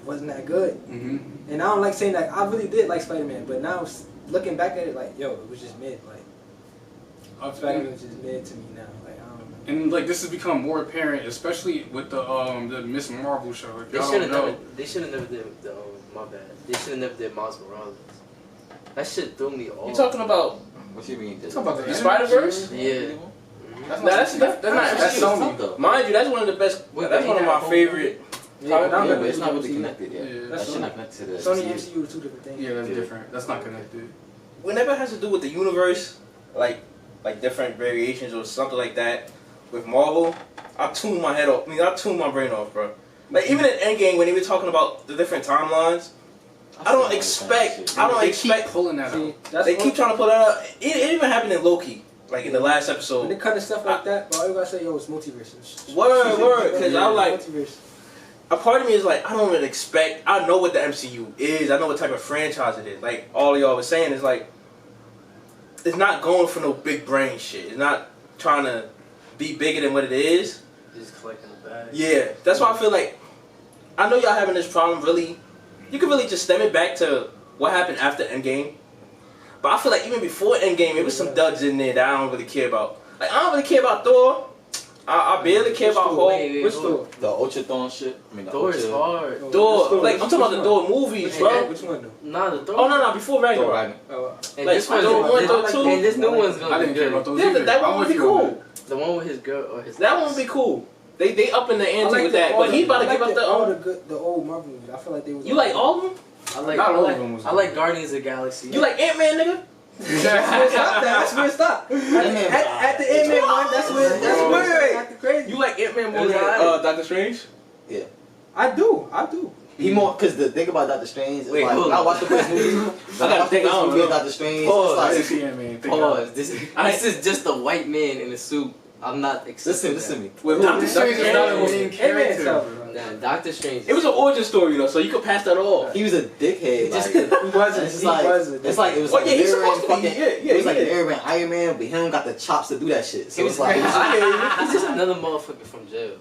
D: wasn't that good.
A: Mm-hmm.
D: And I don't like saying that. I really did like Spider-Man, but now looking back at it, like, yo, it was just mid. Like, Spider-Man was just mid to me now. Like, I don't know.
A: And like this has become more apparent, especially with the Miss Marvel show. If
C: They
A: y'all
C: should
A: don't
C: have
A: know,
C: never. They should have never did the. My bad. They should have never did Miles Morales. That shit threw me off.
B: You talking about
E: What you mean?
A: talk about
B: the
A: the
B: Spider-Verse?
C: Yeah.
A: That's
B: Nah, that's not
A: That's
B: MCU.
A: Sony.
E: though.
B: Mind you, that's one of the best.
C: Wait,
B: That's
C: but
B: one of
C: he
B: my
C: got a whole
B: favorite.
D: Yeah, but I'm
E: Yeah,
D: not
E: but it's not
D: MCU.
E: really connected yet.
A: Yeah.
E: That shit not connected to the
D: Sony and
E: MCU.
D: MCU are two different things.
A: Yeah, that's
E: Yeah.
A: different. That's not connected.
B: Whenever it has to do with the universe, like different variations or something like that, with Marvel, I tune my head off. I mean, I tune my brain off, bro. Like even in Endgame when they were talking about the different timelines, I don't expect. I don't
A: They
B: expect.
A: keep pulling that
D: See,
A: out.
D: that's
B: They
D: one-
B: keep trying to pull that out. It even happened in Loki, like in the last
D: When
B: episode.
D: they cut stuff like that, but all you gotta say, yo, it's multiverse.
B: Word, because I'm like,
D: multiverse.
B: a part of me is like, I don't really expect. I know what the MCU is. I know what type of franchise it is. Like all of y'all was saying is like, it's not going for no big brain shit. It's not trying to be bigger than what it is.
C: Just collecting the bag.
B: Yeah, that's why I feel like, I know y'all having this problem. Really, you can really just stem it back to what happened after Endgame. But I feel like even before Endgame, it was some duds in there that I don't really care about. Like I don't really care about Thor. I barely care about Hulk.
C: Wait,
D: Which
C: wait,
D: Thor?
E: The Ultra Thorn shit. I mean, the
C: Thor is
E: Ultra-
C: hard.
B: Thor, like I'm
D: Which
B: talking about the
D: one?
B: Thor movies, bro.
D: Which one though?
C: Nah, the Thor.
B: Oh no, before
E: Thor
B: Ragnarok.
E: Ragnarok.
D: Oh,
C: And
B: Like,
C: this one's
B: Thor
C: gonna-
B: 1,
C: this-
B: Thor 2.
C: And this new one's gonna
A: I
C: be
A: didn't care
C: good.
A: about those
B: Yeah,
A: either.
B: that one
A: I'm
B: would
A: with
B: be
A: you on
B: cool.
C: The one with his girl or his.
B: That one would be cool. They up in the
D: I
B: ante
D: like
B: with that, but he about to give up
D: all
B: the.
D: the good, the old Marvel movies. I feel like they was.
B: You like all of them?
C: I like.
A: Not
C: I
A: all of
C: like,
A: them was
C: I like Guardians of the Galaxy.
B: You like Ant-Man, nigga?
D: Stop that. That's where it stopped. At the Ant-Man one, that's where
B: Wait.
D: acting crazy.
B: You like Ant-Man more
C: It was
B: than
C: alright.
B: Doctor Strange?
D: I do.
E: He more because the thing about Doctor Strange is
C: Wait,
E: like
C: hold
E: when I
C: on.
E: watched the first movie. When I watched the
B: think- I
E: first
B: don't
E: movie of
B: know.
E: Doctor Strange,
C: Pause.
A: I didn't
E: it's like
A: see Ant-Man.
C: Pause. This is just a white man in a suit. I'm not accepting
E: listen to me.
B: With
A: Doctor Strange is not a
B: Strange.
A: main
D: Ant-Man
A: character.
D: itself.
C: Nah, Doctor Strange.
B: It was an origin story though, so you could pass that off.
E: He was a dickhead.
C: Just-
E: Like,
D: He wasn't.
E: it's
D: He
E: like
D: wasn't.
E: it's like it was
B: Well,
E: like
B: yeah, he's
E: mirroring
B: supposed to be.
E: fucking.
B: Yeah,
E: It was like
B: yeah.
E: the mirroring Iron Man, but he don't got the chops to do that shit. So
C: He
E: it's
C: was
E: like
C: he's just another motherfucker from jail.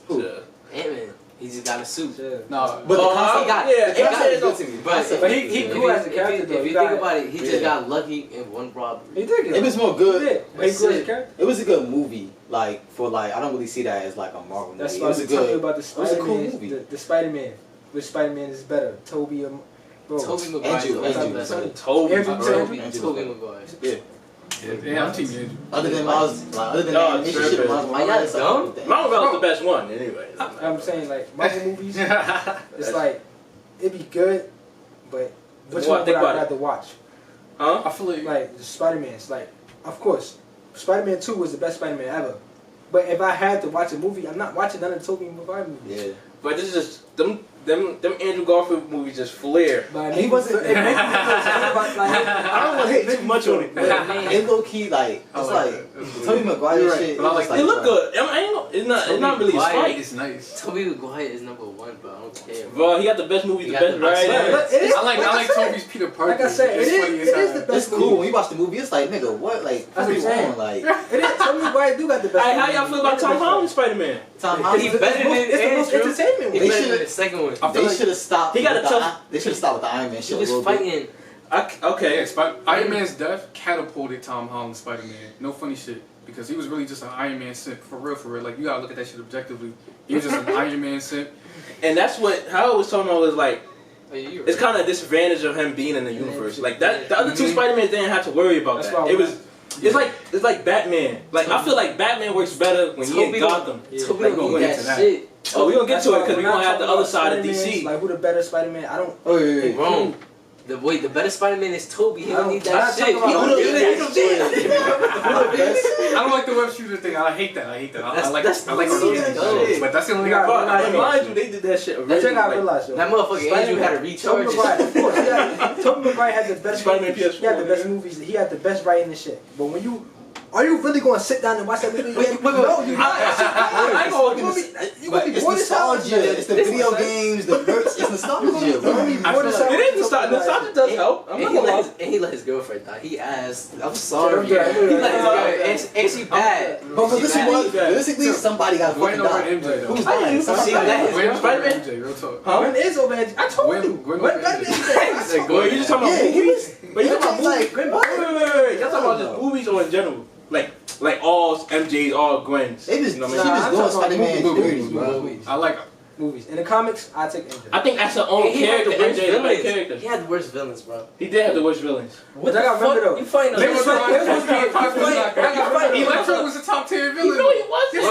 B: Who?
C: Ant-Man. He just got a suit.
D: Yeah.
A: No,
E: But the
B: Oh,
E: concept,
C: he got-
B: yeah,
E: the concept
B: Ant-Man
E: is good to me.
C: But
D: he grew as a character, though.
C: If
D: He
C: you
D: got-
C: think about it, he just
E: yeah.
C: got lucky in one robbery.
D: He did.
E: It was more
D: He
E: good.
D: did. But he
C: That's
D: grew as a
C: it.
D: character.
E: It was a good movie. Like for like, I don't really see that as like a Marvel movie.
D: That's
E: It
D: why I
E: was
D: was
E: a
D: talking
E: good.
D: about the
E: was a cool
D: Spider-Man.
E: movie.
D: The Spider-Man. Which Spider-Man is better? Toby or bro?
C: Tobey Maguire.
E: Andrew,
C: That's
E: Andrew.
C: the best one.
B: Toby.
D: Andrew,
C: Tobey
E: Andrew.
C: Maguire.
A: yeah, I'm team Andrew.
E: Other than Miles, like other than
B: No,
E: the animation
B: sure,
E: shit,
B: sure.
E: Miles
C: Why y'all
E: Morales,
C: dumb?
E: like,
B: Miles Morales the best one, anyway.
D: I'm saying like Marvel movies. It's like it'd be good, but which
B: What?
D: one would
B: Think
D: I
B: about it.
D: rather watch?
B: Huh?
A: I feel like
D: Like the Spider-Man's. Like of course, Spider-Man 2 was the best Spider-Man ever. But if I had to watch a movie, I'm not watching none of the Tobey Maguire movies.
E: Yeah.
B: But this is just them Andrew Garfield movies just flare.
D: But
E: He wasn't-
D: It makes me feel sad about, like,
B: I don't want to hate too much on it.
E: But it low key like
A: I
E: it's
A: like
E: like
A: that. That's
E: Tobey
A: cool.
E: Maguire
A: You're right,
E: shit.
A: but I
E: it's
A: like
E: just
B: It look
E: bro,
B: good. I ain't gonna, it's not really his
C: Maguire
B: fight.
A: it's nice.
C: Tobey Maguire is number one, bro. I don't care.
B: Bro, he got the best movies,
C: He
B: the
C: got
B: best
C: the best
B: writing.
D: But it is,
A: I like
D: said,
A: Toby's Peter Parker.
D: Like I said,
A: It's
D: it
A: funny
D: is
A: as
D: the
A: hell.
D: best
E: It's cool. When you watch the movie, it's like nigga, what like
D: That's
E: what
D: what
E: you
D: I'm saying.
E: on? Like
D: It is. Tobey Maguire do got the best.
B: Hey, how
D: movies.
B: y'all feel about
D: He got the
B: Tom
D: best
B: Holland Spider-Man?
E: Tom
D: movies.
E: Holland.
C: He's better than
D: It's the most
C: Andrew.
D: entertainment
C: He's
E: They
D: movie.
C: better
E: should've-
C: than the second one.
A: I feel
E: They
A: like-
E: should have stopped.
B: He got a
E: with
B: tough-
E: They should have stopped with the Iron Man
C: He
E: shit a
C: was
E: little bit.
C: fighting.
B: Okay.
A: Iron Man's death catapulted Tom Holland Spider-Man. No funny shit. Because he was really just an Iron Man simp. For real, for real. Like, you gotta look at that shit objectively. He was just an Iron Man simp.
B: And that's what Howard was talking about was like,
C: Oh, yeah, you're
B: it's
C: right.
B: kind of a disadvantage of him being in the universe. Like that, the other two
A: Mhm.
B: Spider-Mans didn't have to worry about
D: That's
B: that.
D: why
B: It was It's like Batman. Like I feel like Batman works better when he in Gotham.
C: Toby
B: Like,
C: don't
B: we
C: need
B: gonna
C: that shit.
B: Oh, we gonna get to it because we
D: We're not
B: gonna have the
D: talking
B: other
D: about
B: side of
D: Spider-Mans,
B: DC.
D: Like who the better Spider-Man? I don't.
E: Oh yeah.
C: Wrong. The better Spider-Man is Toby. He don't need that shit. He
D: I'm not
C: don't
D: talking
C: need
D: about-
C: that shit.
A: I don't like the web shooter thing. I hate that. I like
C: That's
A: I like
C: so
A: organic
C: dumb.
A: shit. But that's the only thing I
D: But-
A: fuck.
B: And mind you, they did that shit
D: That's what I
B: originally.
D: realized. Though.
C: That motherfucker Andrew had to
D: Tobey
C: recharge.
D: Maguire, of course. Tobey Maguire had the best
B: Spider-Man
D: movies.
B: PS4,
D: He had the best
B: yeah.
D: movies. He had the best writing and shit. But when you, are you really going to sit down and watch that movie?
C: Wait,
D: No, you're not.
B: I ain't gonna
D: You
E: It's
D: gonna be bored as hell.
E: nostalgia. It's the video games, the merch. It's nostalgia, bro.
B: It is nostalgia does help. I'm
C: And
B: not
C: he,
B: gonna lie.
C: and he let his girlfriend die. He asked, I'm sorry.
D: Yeah,
C: He let his girl, and she bad.
E: But
C: She bad.
E: realistically, somebody got
A: Gwen
E: fucking
A: over
E: die.
A: MJ though.
E: Who's
B: I
E: dying?
B: didn't
E: Somebody
C: see that.
E: died.
A: Gwen over
B: Spider-Man?
A: MJ. Real talk.
B: Huh?
D: When is over? I told
A: Gwen-
D: you.
A: Gwen
D: When
A: over
D: that
A: MJ.
D: is
B: Well, you just talking about
E: Yeah, he
B: movies? But you talking about movies?
E: like,
B: Wait. Y'all talking about just movies or in general? Like all MJs, all Gwens.
E: They just,
B: You know
E: she
B: what I mean?
D: Nah, I'm
E: just doing
D: talking about
E: Spider-Man
A: movies,
E: dirty, bro.
D: movies.
A: I like
D: Movies. In the comics, I take MJ.
B: I think that's her own
C: And he had
B: character.
C: the worst
B: MJ is a great
C: villains.
B: character.
C: He had the worst villains, bro.
B: He did have the worst villains.
D: But I got remember though.
C: You fighting
A: They
C: a
A: was Electro was a top tier villain.
B: You know he was.
A: Yes,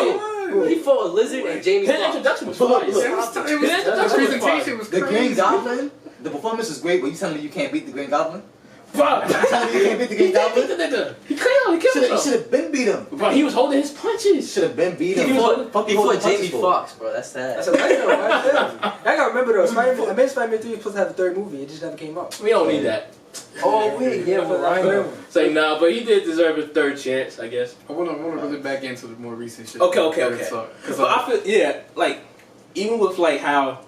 A: he was.
C: He fought a lizard and Jamie
B: His
C: Foxx.
B: introduction was
E: Look,
B: fire.
E: look.
A: The presentation was
E: The
A: crazy.
E: Green Goblin, the performance is great, but you telling me you can't beat the Green Goblin?
B: Fuck.
E: You telling me you can't beat the
B: He
E: Green
B: did beat
E: Goblin?
B: the nigga. He killed
E: He
B: himself.
E: should have been beat him.
B: But he was holding his punches.
E: Should have been beat him.
C: He
E: Fuck
C: fought
E: you holding
C: Jamie
E: punches for?
C: Foxx, bro. That's sad.
D: That's a right though. Right? I gotta remember though. Spider-Man, Amazing Spider-Man 3 was supposed to have a third movie. It just never came out.
B: We don't need that.
D: Oh wait, yeah, for that third one.
B: Say nah, but he did deserve a third chance, I guess.
A: I wanna really back into the more recent shit.
B: Okay.
A: Because
B: But I feel like even with like how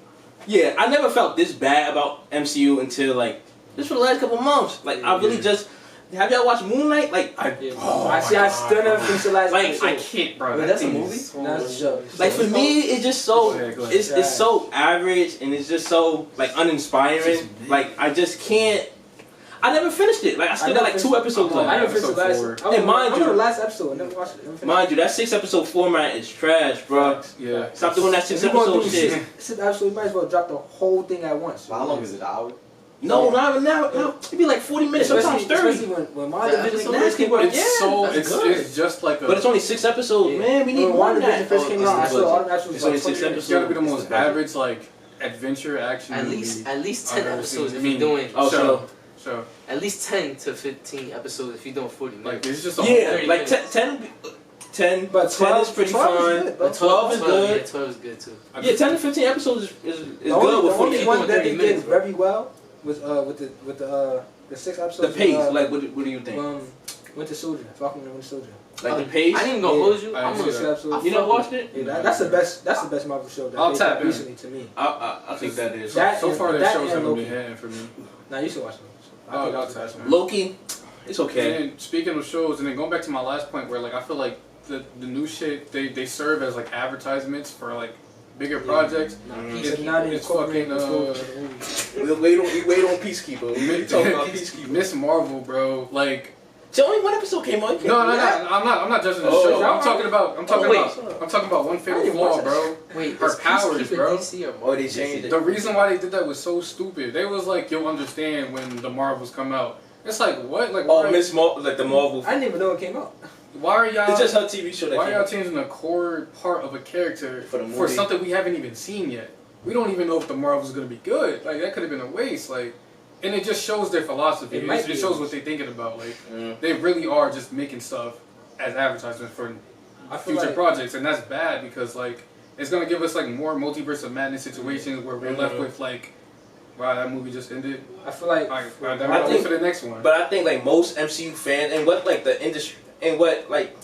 B: I never felt this bad about MCU until like just for the last couple months. Like I really just have y'all watched Moon Knight? Like
D: I still never finished the last
B: Like,
D: episode.
A: I can't, bro.
C: Wait,
A: That
C: that's a
A: thing
C: movie?
A: is so-
D: That's a show.
B: Like for me, it's just so
A: Go ahead, go ahead.
B: it's so average and it's just so like uninspiring. Like I just can't. I never finished it. Like I still got like 2 episodes
A: Oh,
B: left.
D: I never finished the last.
A: Episode
D: I was,
B: And mind
D: I'm
B: you-
D: on the last episode. I never watched it. Never finished
B: Mind you, that 6 episode format is trash, bro.
A: Yeah.
B: Stop doing that 6
D: If you gonna
B: episode
D: do
B: shit.
D: 6 episodes, you might as well drop the whole thing at once.
E: How long is it? An hour?
B: No, not even now. It'd be like 40 minutes, sometimes 30.
D: Especially when WandaVision
B: That's
D: first came out.
B: nasty,
A: It's so
B: that's
A: it's,
B: good.
A: it's just like a.
B: But it's only 6 episodes,
C: Yeah.
B: man. We need
D: When
B: more than
D: WandaVision
B: that.
D: first came out, I saw all the episodes.
B: It's only
D: like
B: 6
D: 20 minutes.
A: it's gotta be the
B: It's
A: most
B: the budget.
A: average like adventure action.
C: At
A: movie
C: least 10
A: I've ever
C: episodes
A: seen.
C: if
A: I mean,
C: you're doing.
B: Oh,
A: Sure.
B: so
A: So
C: At least 10 to 15 episodes if you're doing 40
A: like
C: minutes.
A: it's just a
B: yeah,
C: 30
B: like
C: minutes.
B: 10
D: But
B: 10 is pretty
D: 12 is
B: fine.
D: good,
C: But
B: 12 is good.
C: Yeah, 12 is good too.
B: Yeah, 10 to 15 episodes is
D: The
B: good
D: only,
B: with
D: the only
B: 40.
D: one
C: doing
D: that
C: 30
D: they
C: minutes,
D: did
C: bro.
D: very well was with the 6
B: The
D: episodes.
B: pace,
D: of,
B: like what do you think?
D: Winter Soldier, Falcon and Winter Soldier.
B: Like the pace?
C: I ain't even gonna
D: Yeah.
C: hold you.
A: I
C: I'm
A: didn't
C: gonna
A: see
D: Six
A: that.
D: episodes.
B: You never watched it?
D: Yeah, that's the best. That's the best Marvel show that
A: I'll
D: they
A: tap
D: did
A: in.
D: recently to me.
B: I think that is.
D: That
A: so
D: and-
A: far that
D: that
A: shows
D: and
A: haven't been
D: Loki.
A: hitting for me.
D: Now you should watch it.
A: Oh, I'll tap in.
B: Loki, it's okay.
A: And then speaking of shows, and then going back to my last point, where like I feel like the new shit they serve as like advertisements for like bigger projects.
D: It's not
A: It's
D: incorporated
A: fucking,
D: in the movie.
B: We wait on Peacekeeper. We talking about Peacekeeper.
A: Miss Marvel, bro. Like
B: So only 1 episode came on. You can't
A: no,
B: do that.
A: I'm not judging the
B: Oh,
A: show.
B: is
A: I'm
B: that
A: talking about
B: wait.
A: One
D: I
A: fatal
D: didn't
A: flaw,
D: watch
A: bro.
C: Wait,
A: Her
C: is
A: powers,
C: Peacekeeper
A: bro.
C: DC or
B: Oh, they changed it.
A: The reason why they did that was so stupid. They was like, you'll understand when the Marvels come out. It's like what? Like
B: Oh,
A: why,
B: Miss like the Marvel.
D: I didn't even know it came out.
A: why are y'all?
B: It's just her TV show that
A: Why are
B: came
A: y'all
B: out.
A: changing a core part of a character
B: For the
A: for
B: movie.
A: something we haven't even seen yet? We don't even know if the Marvel's gonna be good. Like that could have been a waste. Like, and it just shows their philosophy.
D: It
A: It,
D: might
A: it
D: be a
A: shows what
D: waste.
A: they're thinking about. Like
B: Mm.
A: they really are just making stuff as advertisements for
D: I feel
A: future
D: like
A: projects, and that's bad because like it's gonna give us like more multiverse of madness situations where we're left
B: Mhm.
A: with like, wow, that movie just ended.
D: I feel like
A: I
B: I
A: gotta wait
B: think-
A: for the next one.
B: But I think like most MCU fans and what like the industry and what like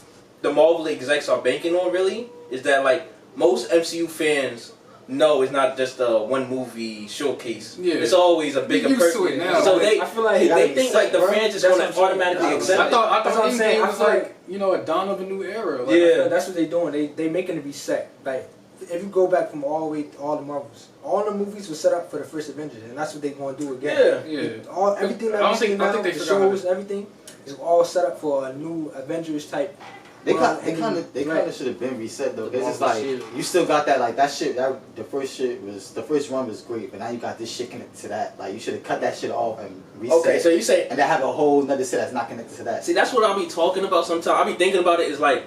B: the Marvel execs are banking on really is that like most MCU fans know it's not just a one movie showcase.
A: Yeah.
B: It's always a bigger
A: You're used
B: person.
A: to it now.
B: So they
D: I feel like
B: they think like the
D: bro.
B: fans is
D: That's
B: gonna
D: what I'm saying.
B: automatically
D: I
B: accept
A: I
B: it.
A: thought
D: That's what I'm saying.
A: Endgame
D: I
A: was
D: feel
A: like a dawn of a new era. Like,
B: Yeah.
D: that's what they doing. They making it reset. Like if you go back from all the Marvels, all the movies were set up for the first Avengers, and that's what they gonna do again.
B: Yeah.
A: Yeah.
D: Everything
A: I
D: that
A: don't
D: we see
A: think- I
D: now,
A: think they
D: the
A: forgot how
D: shows and everything, is all set up for a new Avengers type
E: They
D: Well,
E: kind of
D: right.
E: should have been reset though.
C: The
E: Cause it's
C: Marvel
E: like
C: Shield.
E: you still got that like that shit. The first run was great, but now you got this shit connected to that. Like you should have cut that shit off and reset.
B: Okay, so you say
E: and then have a whole nother shit that's not connected to that.
B: see that's what I'll be talking about sometimes. I'll be thinking about it is like,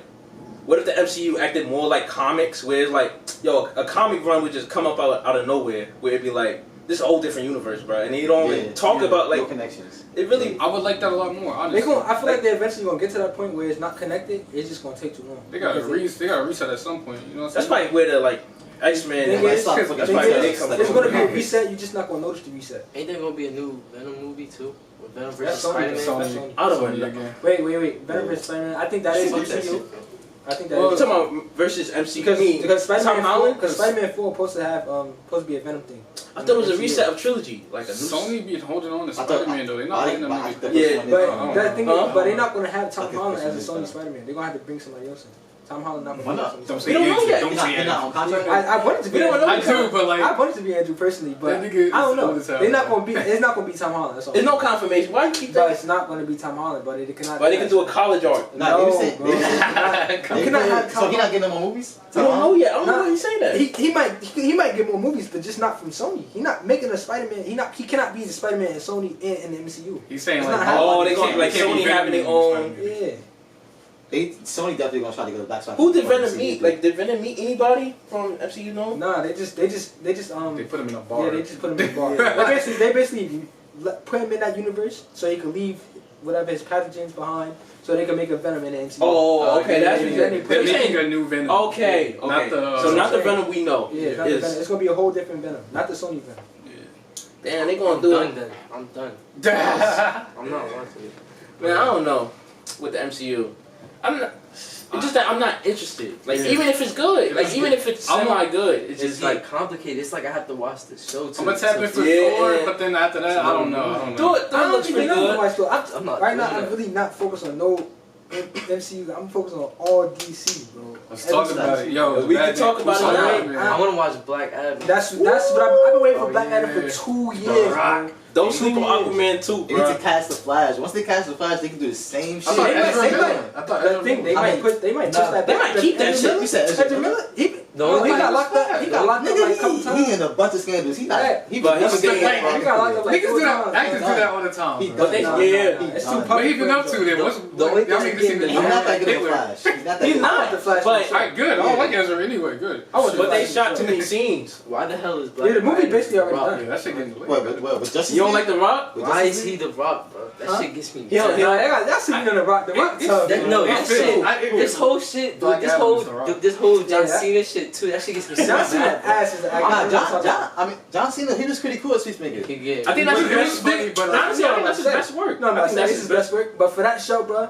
B: what if the MCU acted more like comics, where it's like, yo, a comic run would just come up out of nowhere, where it'd be like, this is a whole different universe, bro, and you don't even talk about
E: no
B: like
E: connections.
B: it really.
A: I would like that a lot more. Honestly,
D: I feel like they're eventually gonna get to that point where it's not connected. It's just gonna take too long.
A: they gotta
D: Because
A: they gotta reset at some point. You know what I'm
B: That's
A: saying?
B: probably where the like X-Men.
D: Thing
B: and, like,
D: is,
B: stuff-
E: that's
B: that's
D: thing
B: probably where
D: is,
B: they come
D: there's
B: from.
D: gonna be a reset. You're just not gonna notice the reset.
C: Ain't there gonna be a new Venom movie too? With Venom
D: That's
C: versus
D: Sony.
C: Spider-Man?
D: That's
A: Sony.
D: Sony.
B: I don't
A: Sony
B: know.
A: again.
D: Wait. Venom vs. Spider-Man. I think that is
C: Fuck that
D: MCU.
C: shit, bro.
D: I think that
A: Well,
D: is.
B: You talking about versus MCU?
D: Because
B: Tom
D: Spider-Man 4,
B: Holland?
D: because Spider-Man 4 supposed to have supposed to be a Venom thing.
B: I thought it was a reset of trilogy, like a new.
A: Sony be holding on to
E: I thought-
A: Spider-Man though. They're not letting them
E: I
A: niggas.
E: the
B: Yeah,
E: first one
D: But
E: is,
D: that thing,
B: Huh?
D: but they're not gonna have Tom
E: I think
D: Holland
E: this
D: as a
E: one
D: Sony
E: is
D: Spider-Man. They're gonna have to bring somebody else in. Tom Holland not
E: Why
D: gonna
E: not?
D: be
A: Don't
D: Sony
A: say
B: We don't know
A: Andrew.
B: yet.
A: Don't
E: He's
A: say
E: not, he's not on
A: Andrew.
E: contract.
D: I wanted to be.
B: We don't know
A: I
B: yet.
A: do, but like
D: I wanted to be Andrew personally, but
A: That nigga
D: I don't
A: is
D: know.
A: old as hell,
D: They're not
A: bro.
D: gonna be. It's not gonna be Tom Holland. That's all.
B: There's no confirmation. Why you keep
D: But
B: that?
D: it's not gonna be Tom Holland. But it cannot.
B: But they can do a college art.
E: Nah,
D: No,
E: they said-
D: bro.
E: they
D: You
E: said-
D: cannot- you
E: They
D: cannot
E: put-
D: have
E: so
D: Tom
E: he not getting no more movies?
B: We don't know yet. I don't know
D: Nah.
B: why you say that.
D: He might get more movies, but just not from Sony. He not making a Spider-Man. He cannot be the Spider-Man in Sony in the MCU.
A: He's saying
D: It's
A: like,
D: not happening.
B: Oh, they
A: can't-
B: gonna like
A: can't be
B: Sony
A: Venom
B: having their
A: in
B: own.
A: Spider-Man.
D: Yeah.
E: Sony definitely gonna try to go to Black Spider.
B: Who did Venom meet? Like, did Venom meet anybody from MCU? No.
D: Nah, they just
A: They put him in a bar.
D: yeah, they just put him in the bar. they basically put him in that universe so he could leave whatever his pathogens behind, so they can make a Venom in the MCU.
B: Oh, okay, that's what
D: Then they
B: you
D: put
A: They're
D: it-
A: making a new Venom.
B: Okay,
A: Not
B: okay.
A: the-
B: So not the Venom we know.
D: Yeah, it's, not the
B: Is-
D: Venom. It's gonna be a whole different Venom, not the Sony Venom.
B: Damn, they
C: I'm
B: gonna do
C: done
B: it.
C: then. I'm done.
A: Yeah.
C: I'm not watching it.
B: Man, I don't know with the MCU. I'm not. It's just that I'm not interested. Like
A: Yeah.
B: even if it's good, like even if it's
A: I'm
B: semi good, it's
C: It's
B: just
C: like
B: like
C: complicated. It's like I have to watch the show too.
A: I'm gonna tap in for
B: Yeah.
A: Thor, but then after that, I don't know.
B: do it.
D: I
B: That
D: don't
B: looks
D: even
B: pretty
D: know
B: good.
D: much though.
C: I'm not
D: Right now,
C: doing
D: I'm
C: that.
D: really not focused on no MCU. I'm focused on all DC, bro.
A: Let's talk about it. Yo,
B: We can
A: Batman-
B: talk about it
A: Batman.
B: now.
C: I want to watch Black Adam.
D: That's what I've been waiting for
A: Oh,
D: Black Adam
A: yeah.
D: for 2 years, bro.
B: Don't sleep on Aquaman too,
E: They need to
B: bro.
E: cast the Flash. Once they cast the Flash, they can do the same shit.
A: I thought
D: They might-
A: Ezra
D: they
A: Miller.
D: might-
A: I thought
D: The
A: Ezra
D: thing they
A: Miller.
D: might push that
B: they
D: back.
B: might keep that
D: Ezra
B: shit.
D: Miller-
E: You said
D: Ezra Miller, he
C: No,
D: got locked up. He got locked up like a couple
E: He
D: times.
E: in a bunch of scandals. He not.
D: Yeah.
E: He
B: But
E: never
B: he's
E: getting
B: still-
E: that
D: He got locked up like
A: Niggas
D: 4
A: do that.
D: times.
A: Actors do that all the time.
E: He
A: bro.
B: But they,
D: Nah,
B: yeah.
D: It's too
E: What
A: What
D: public.
A: he been up to then? What's
C: the only
A: y'all
C: thing
A: niggas
C: he
A: seen the
E: He's
C: did-
E: not that good of a
A: Hitler?
E: Flash. He's not that
B: He's
E: good.
B: not.
D: The Flash
B: But
D: was
A: Alright, good. I don't like Ezra anyway. Good.
D: I was
B: but they
D: Flash
B: shot
D: was
B: too
D: good.
B: many scenes.
C: Why the hell is Black
D: Yeah, the movie
C: Adam
D: basically already
C: Rock?
D: done.
A: Yeah, that shit getting delayed.
E: What, Justice
B: You don't
E: League?
B: like The Rock?
E: With
C: Why
E: Justice
C: is he
E: League?
C: the Rock, bro? That
D: Huh?
C: shit gets me.
B: Yo,
C: mad.
B: yo,
D: Y'all seen me on the rock. The rock tough.
C: That, no,
A: It
C: that
A: fits.
C: shit. This whole shit,
A: Black
C: this
A: Adam
C: whole,
A: is The Rock.
C: this whole John
D: Yeah, that-
C: Cena shit too. That shit gets me so
D: John Cena
C: mad.
D: ass is an actor.
E: John Cena, he was pretty cool as Peacemaker.
C: He get-
B: I think that's his
A: It was
B: best.
A: funny, but
B: Honestly, I think that's his best work.
D: No,
B: I think
D: that's his best work. But for that show, bro,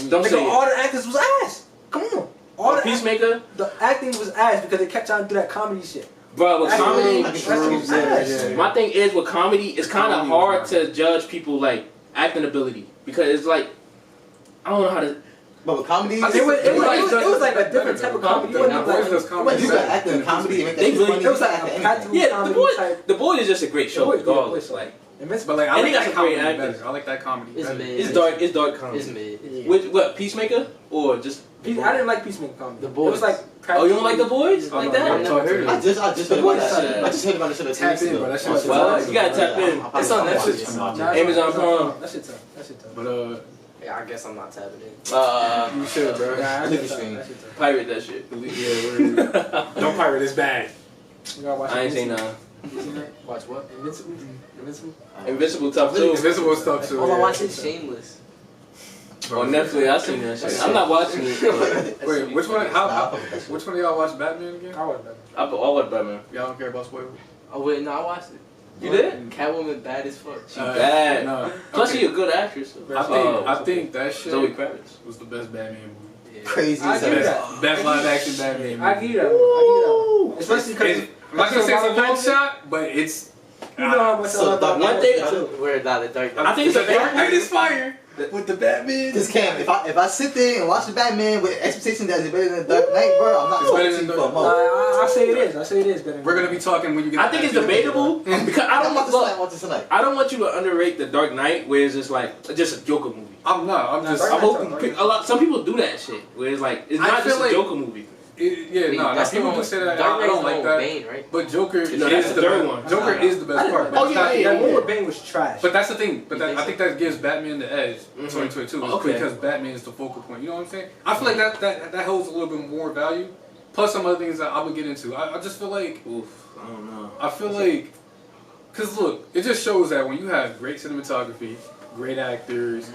B: Don't say
D: all
B: it.
D: the actors was ass. Come on, all the
B: Peacemaker,
D: the acting was ass because they kept trying to do that comedy shit.
B: bro. With
D: That's
B: comedy,
D: that's
E: True.
D: was ass.
A: Yeah.
B: my thing is with comedy, it's kind of
A: Comedy
B: hard
A: was
B: to judge people like acting ability because it's like I don't know how to.
E: But with comedy,
D: It was like a different type of comedy. It wasn't
A: Nah,
D: like-
A: boys does
D: it
A: comedy.
D: wasn't
E: you
D: like-
E: got acting in comedy and make that
B: They
E: shit
B: really-
E: funny.
D: It was like
E: Act
D: a
E: anything.
D: practical
B: Yeah, the
D: comedy
B: boy,
D: type.
B: the boy is just a great show.
D: The Boy- yeah,
B: Regardless,
D: Boy-
B: like
D: Invincible.
A: But like, I
B: And
A: like
B: he got
A: that
B: some great
A: comedy
B: actors.
A: better. I like that comedy.
C: It's
A: better.
C: mid.
B: it's dark comedy.
C: It's mid.
B: Which what Peacemaker or just?
D: I didn't like Peacemaker comedy.
C: The
D: It
C: Boys.
D: was like
B: Oh, you don't like the boys
A: Oh,
B: like
A: no,
B: that?
A: no, I heard
E: I
A: it.
E: just heard
B: The
E: about
B: boys
E: that shit.
B: shit.
E: I just heard about the shit.
A: Tap in, bro. That shit was
B: Well,
A: tough.
B: you gotta tap in.
C: It's on
A: That
C: Netflix.
A: shit's
D: Nah,
B: Amazon Prime.
D: That shit tough. That shit tough.
A: But
C: Yeah, I guess I'm not tapping in.
A: you should, bro.
D: Nah, that
E: Look
D: shit
E: at
D: tough.
E: stream.
D: That shit tough.
B: Pirate that shit.
A: Yeah, don't pirate. It's bad.
D: You gotta watch
B: I ain't saying
D: Invincible.
B: none.
D: You seen that?
C: Watch what?
D: Invincible. Invincible.
B: Invincible tough too.
A: Invisible stuff too.
C: All
A: yeah.
C: I watch is Shameless.
B: On Netflix, I seen that shit. I'm not watching it. but
A: Wait, which one? Which one of y'all watch Batman again?
D: I watched that.
B: I watch Batman.
A: Y'all don't care about spoilers.
C: Oh wait, no, I watched it.
B: You did?
C: Catwoman bad as fuck.
B: She bad.
A: No.
B: Plus,
A: Okay.
B: she a good actress.
A: I think that shit
B: Zoe Kravitz.
A: was the best Batman movie.
C: Yeah.
E: Crazy
D: I
E: as
D: give you
E: hell.
D: that.
A: Best live action Batman movie.
D: I give you that. I give you that. Especially because
A: I'm not gonna say it's a long shot, but it's
D: You know how much
E: So,
D: I love Dark
B: one
D: Knight
B: thing-
D: too.
C: We're not the Dark Knight.
B: I think it's
A: the
B: a
A: Dark Knight is fire with the Batman.
E: Cause Cam, if I sit there and watch the Batman with expectation that it's better than Dark Knight, bro, I'm not
A: It's better
E: going to
A: than
E: see for a
A: Dark
E: month.
D: I say it is. I say it is better.
A: We're gonna be talking when you get.
B: I think it's debatable because I
E: I'm
B: don't
E: about to
B: look.
E: tonight. Want this tonight?
B: I don't want you to underrate the Dark Knight, where it's just like just a Joker movie.
A: I'm not. I'm just.
D: Dark
B: I'm
D: Knight's
B: hoping
D: Dark Knight.
B: a lot. Some people do that shit, where it's like it's
A: I
B: not
A: feel
B: just a
A: like-
B: Joker movie.
A: Yeah, no,
C: That's
A: people
C: the
A: do
C: one-
A: say that.
C: Dark
A: I don't
C: Knight's
A: like
C: the
A: that.
C: Bane, right?
A: But Joker
B: No, that's
A: is
B: the
A: the
B: third
A: best.
B: one.
A: Joker is the best part. But
B: Oh,
A: it's
B: yeah,
A: not-
B: yeah,
D: That
B: yeah.
D: one with Bane was trash.
A: But that's the thing. But
C: You
A: that,
C: think
A: I
C: so?
A: think that gives Batman the edge in
B: Mhm.
A: 2022. It's
B: Okay.
A: because Batman is the focal point. You know what I'm saying? I feel like that holds a little bit more value. Plus some other things that I would get into. I just feel like
B: Oof, I don't know.
A: I feel like because look, it just shows that when you have great cinematography, great actors,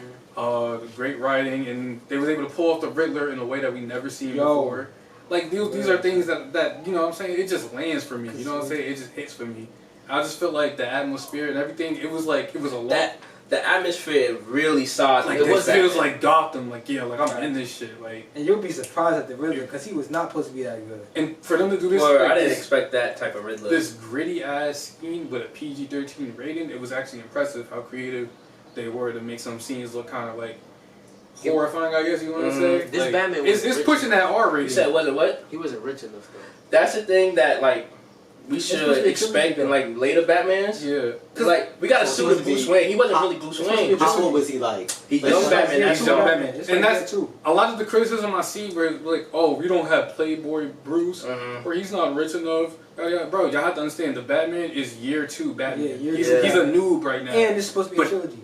A: great writing, and they was able to pull off the Riddler in a way that we never seen
D: Yo.
A: before. Like these are things that you know what I'm saying, it just lands for me. You know what I'm saying? It just hits for me. I just feel like the atmosphere and everything. It was a lot.
B: That the atmosphere really solid.
A: Like
B: it
A: it
B: was
A: feels like Gotham. Like yeah, like I'm in this shit. Like
D: And you'll be surprised at the Riddler because he was not supposed to be that good.
A: and for them to do this,
B: Well,
A: like,
B: I didn't
A: this,
B: expect that type of Riddler.
A: this gritty ass scene with a PG-13 rating, it was actually impressive how creative they were to make some scenes look kind of like horrifying. I guess you want to say.
C: This
A: Like,
C: Batman
A: it's
C: was
A: pushing that R
B: you
A: rating.
B: said was it what?
C: He wasn't rich enough though.
B: That's the thing that like we
D: supposed
B: should
D: to be
B: expect
D: trilogy,
B: in like later Batmans.
A: Yeah.
B: Cause like we got a
E: So
B: suit
E: supposed
B: of
E: to be-
B: Bruce Wayne. He wasn't really Bruce
D: supposed to be
B: Wayne.
D: a
E: How old was he like?
B: He
E: Like,
B: young
E: young
B: Batman.
A: That's
B: That's
A: young
B: young.
A: Batman.
D: It's
A: And
D: like
A: that's-
D: that too.
A: A lot of the criticism I see where it's like, oh, we don't have Playboy Bruce,
B: Mhm.
A: or he's not rich enough. Yeah, bro, y'all have to understand the Batman is year 2 Batman.
D: Yeah, year
A: he's,
B: two.
A: he's a noob right now.
D: And it's supposed to be a
A: But-
D: trilogy.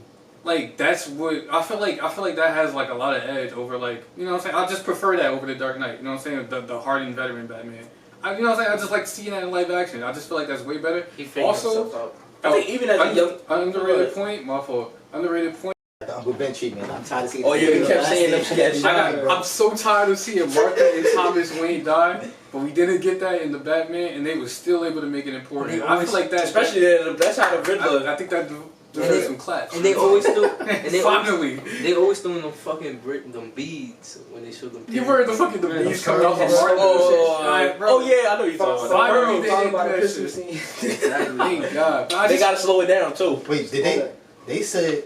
A: Like that's what I feel like. I feel like that has like a lot of edge over like you know what I'm saying. I just prefer that over the Dark Knight. You know what I'm saying? The hardened veteran Batman. You know what I'm saying? I just like seeing that in live action. I just feel like that's way better.
C: He figured
A: Also-
C: himself out.
B: I think even as a young.
A: underrated point. My fault. Underrated point.
E: The Uncle Ben treatment. I'm tired of seeing.
B: Oh, yeah, we kept saying them sketches.
A: I'm so tired of seeing Martha and Thomas Wayne die, but we didn't get that in the Batman, and they were still able to make it important. I feel like that.
B: Especially that's how the Riddler.
A: I think that deserves some claps.
C: And they always threw. And they always,
A: Finally,
C: they always threw in them fucking them beads when they showed them.
A: you heard the fucking the
D: Yeah,
A: beast coming off of
D: oh,
A: Martha.
B: Oh,
A: Alright, bro.
B: oh yeah, I know you're talking about.
A: Finally,
D: Finally,
A: they
D: talking
A: did
D: about the
A: that
D: Christmas
A: shit.
D: scene.
C: Exactly.
A: Thank God. But I
B: They
A: just-
B: gotta slow it down too.
E: Wait, did they? They said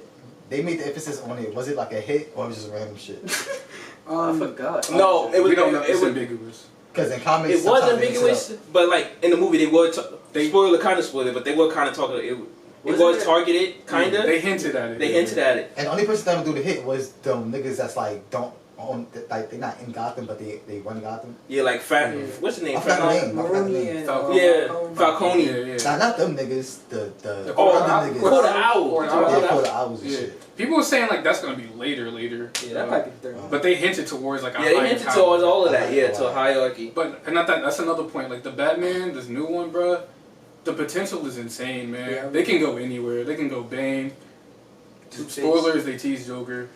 E: they made the emphasis on it. Was it like a hit or it was just random shit?
C: I forgot.
B: No, it was.
A: we don't know.
B: It
A: It's
B: was.
A: ambiguous.
E: Because in comics,
B: It was
E: sometimes they mix it
B: ambiguous, but like in the movie, they were. They kind of spoiled it, but they were kind of talking. It
C: Wasn't
B: was
C: it-
B: targeted, kind of.
A: They hinted at it.
B: They hinted at it.
E: And the only person that would do the hit was them niggas that's like don't own, like they're not in Gotham, but they run Gotham.
B: Yeah, like
A: Yeah.
B: what's the name?
E: I forgot the name.
D: Maroney and
A: Falcone.
B: Yeah,
D: Falcone.
B: Falcone.
A: Yeah, yeah.
E: Nah, not them niggas. The
B: Oh,
E: other niggas.
B: Quarter Owl.
A: Quarter
B: Quarter
A: Owl.
E: Yeah,
B: Owl.
E: Quarter Hours and
A: Yeah.
E: shit.
A: People were saying like that's gonna be later.
D: Yeah, that might be the third one.
A: But they hinted towards like a
B: Yeah, they
A: higher
B: hinted
A: tower.
B: towards all of that. Yeah, to a hierarchy.
A: But and not that. That's another point. Like the Batman, this new one, bruh. The potential is insane, man.
D: Yeah.
A: They can go anywhere. They can go Bane.
C: Two-Face.
A: Spoilers, they tease Joker.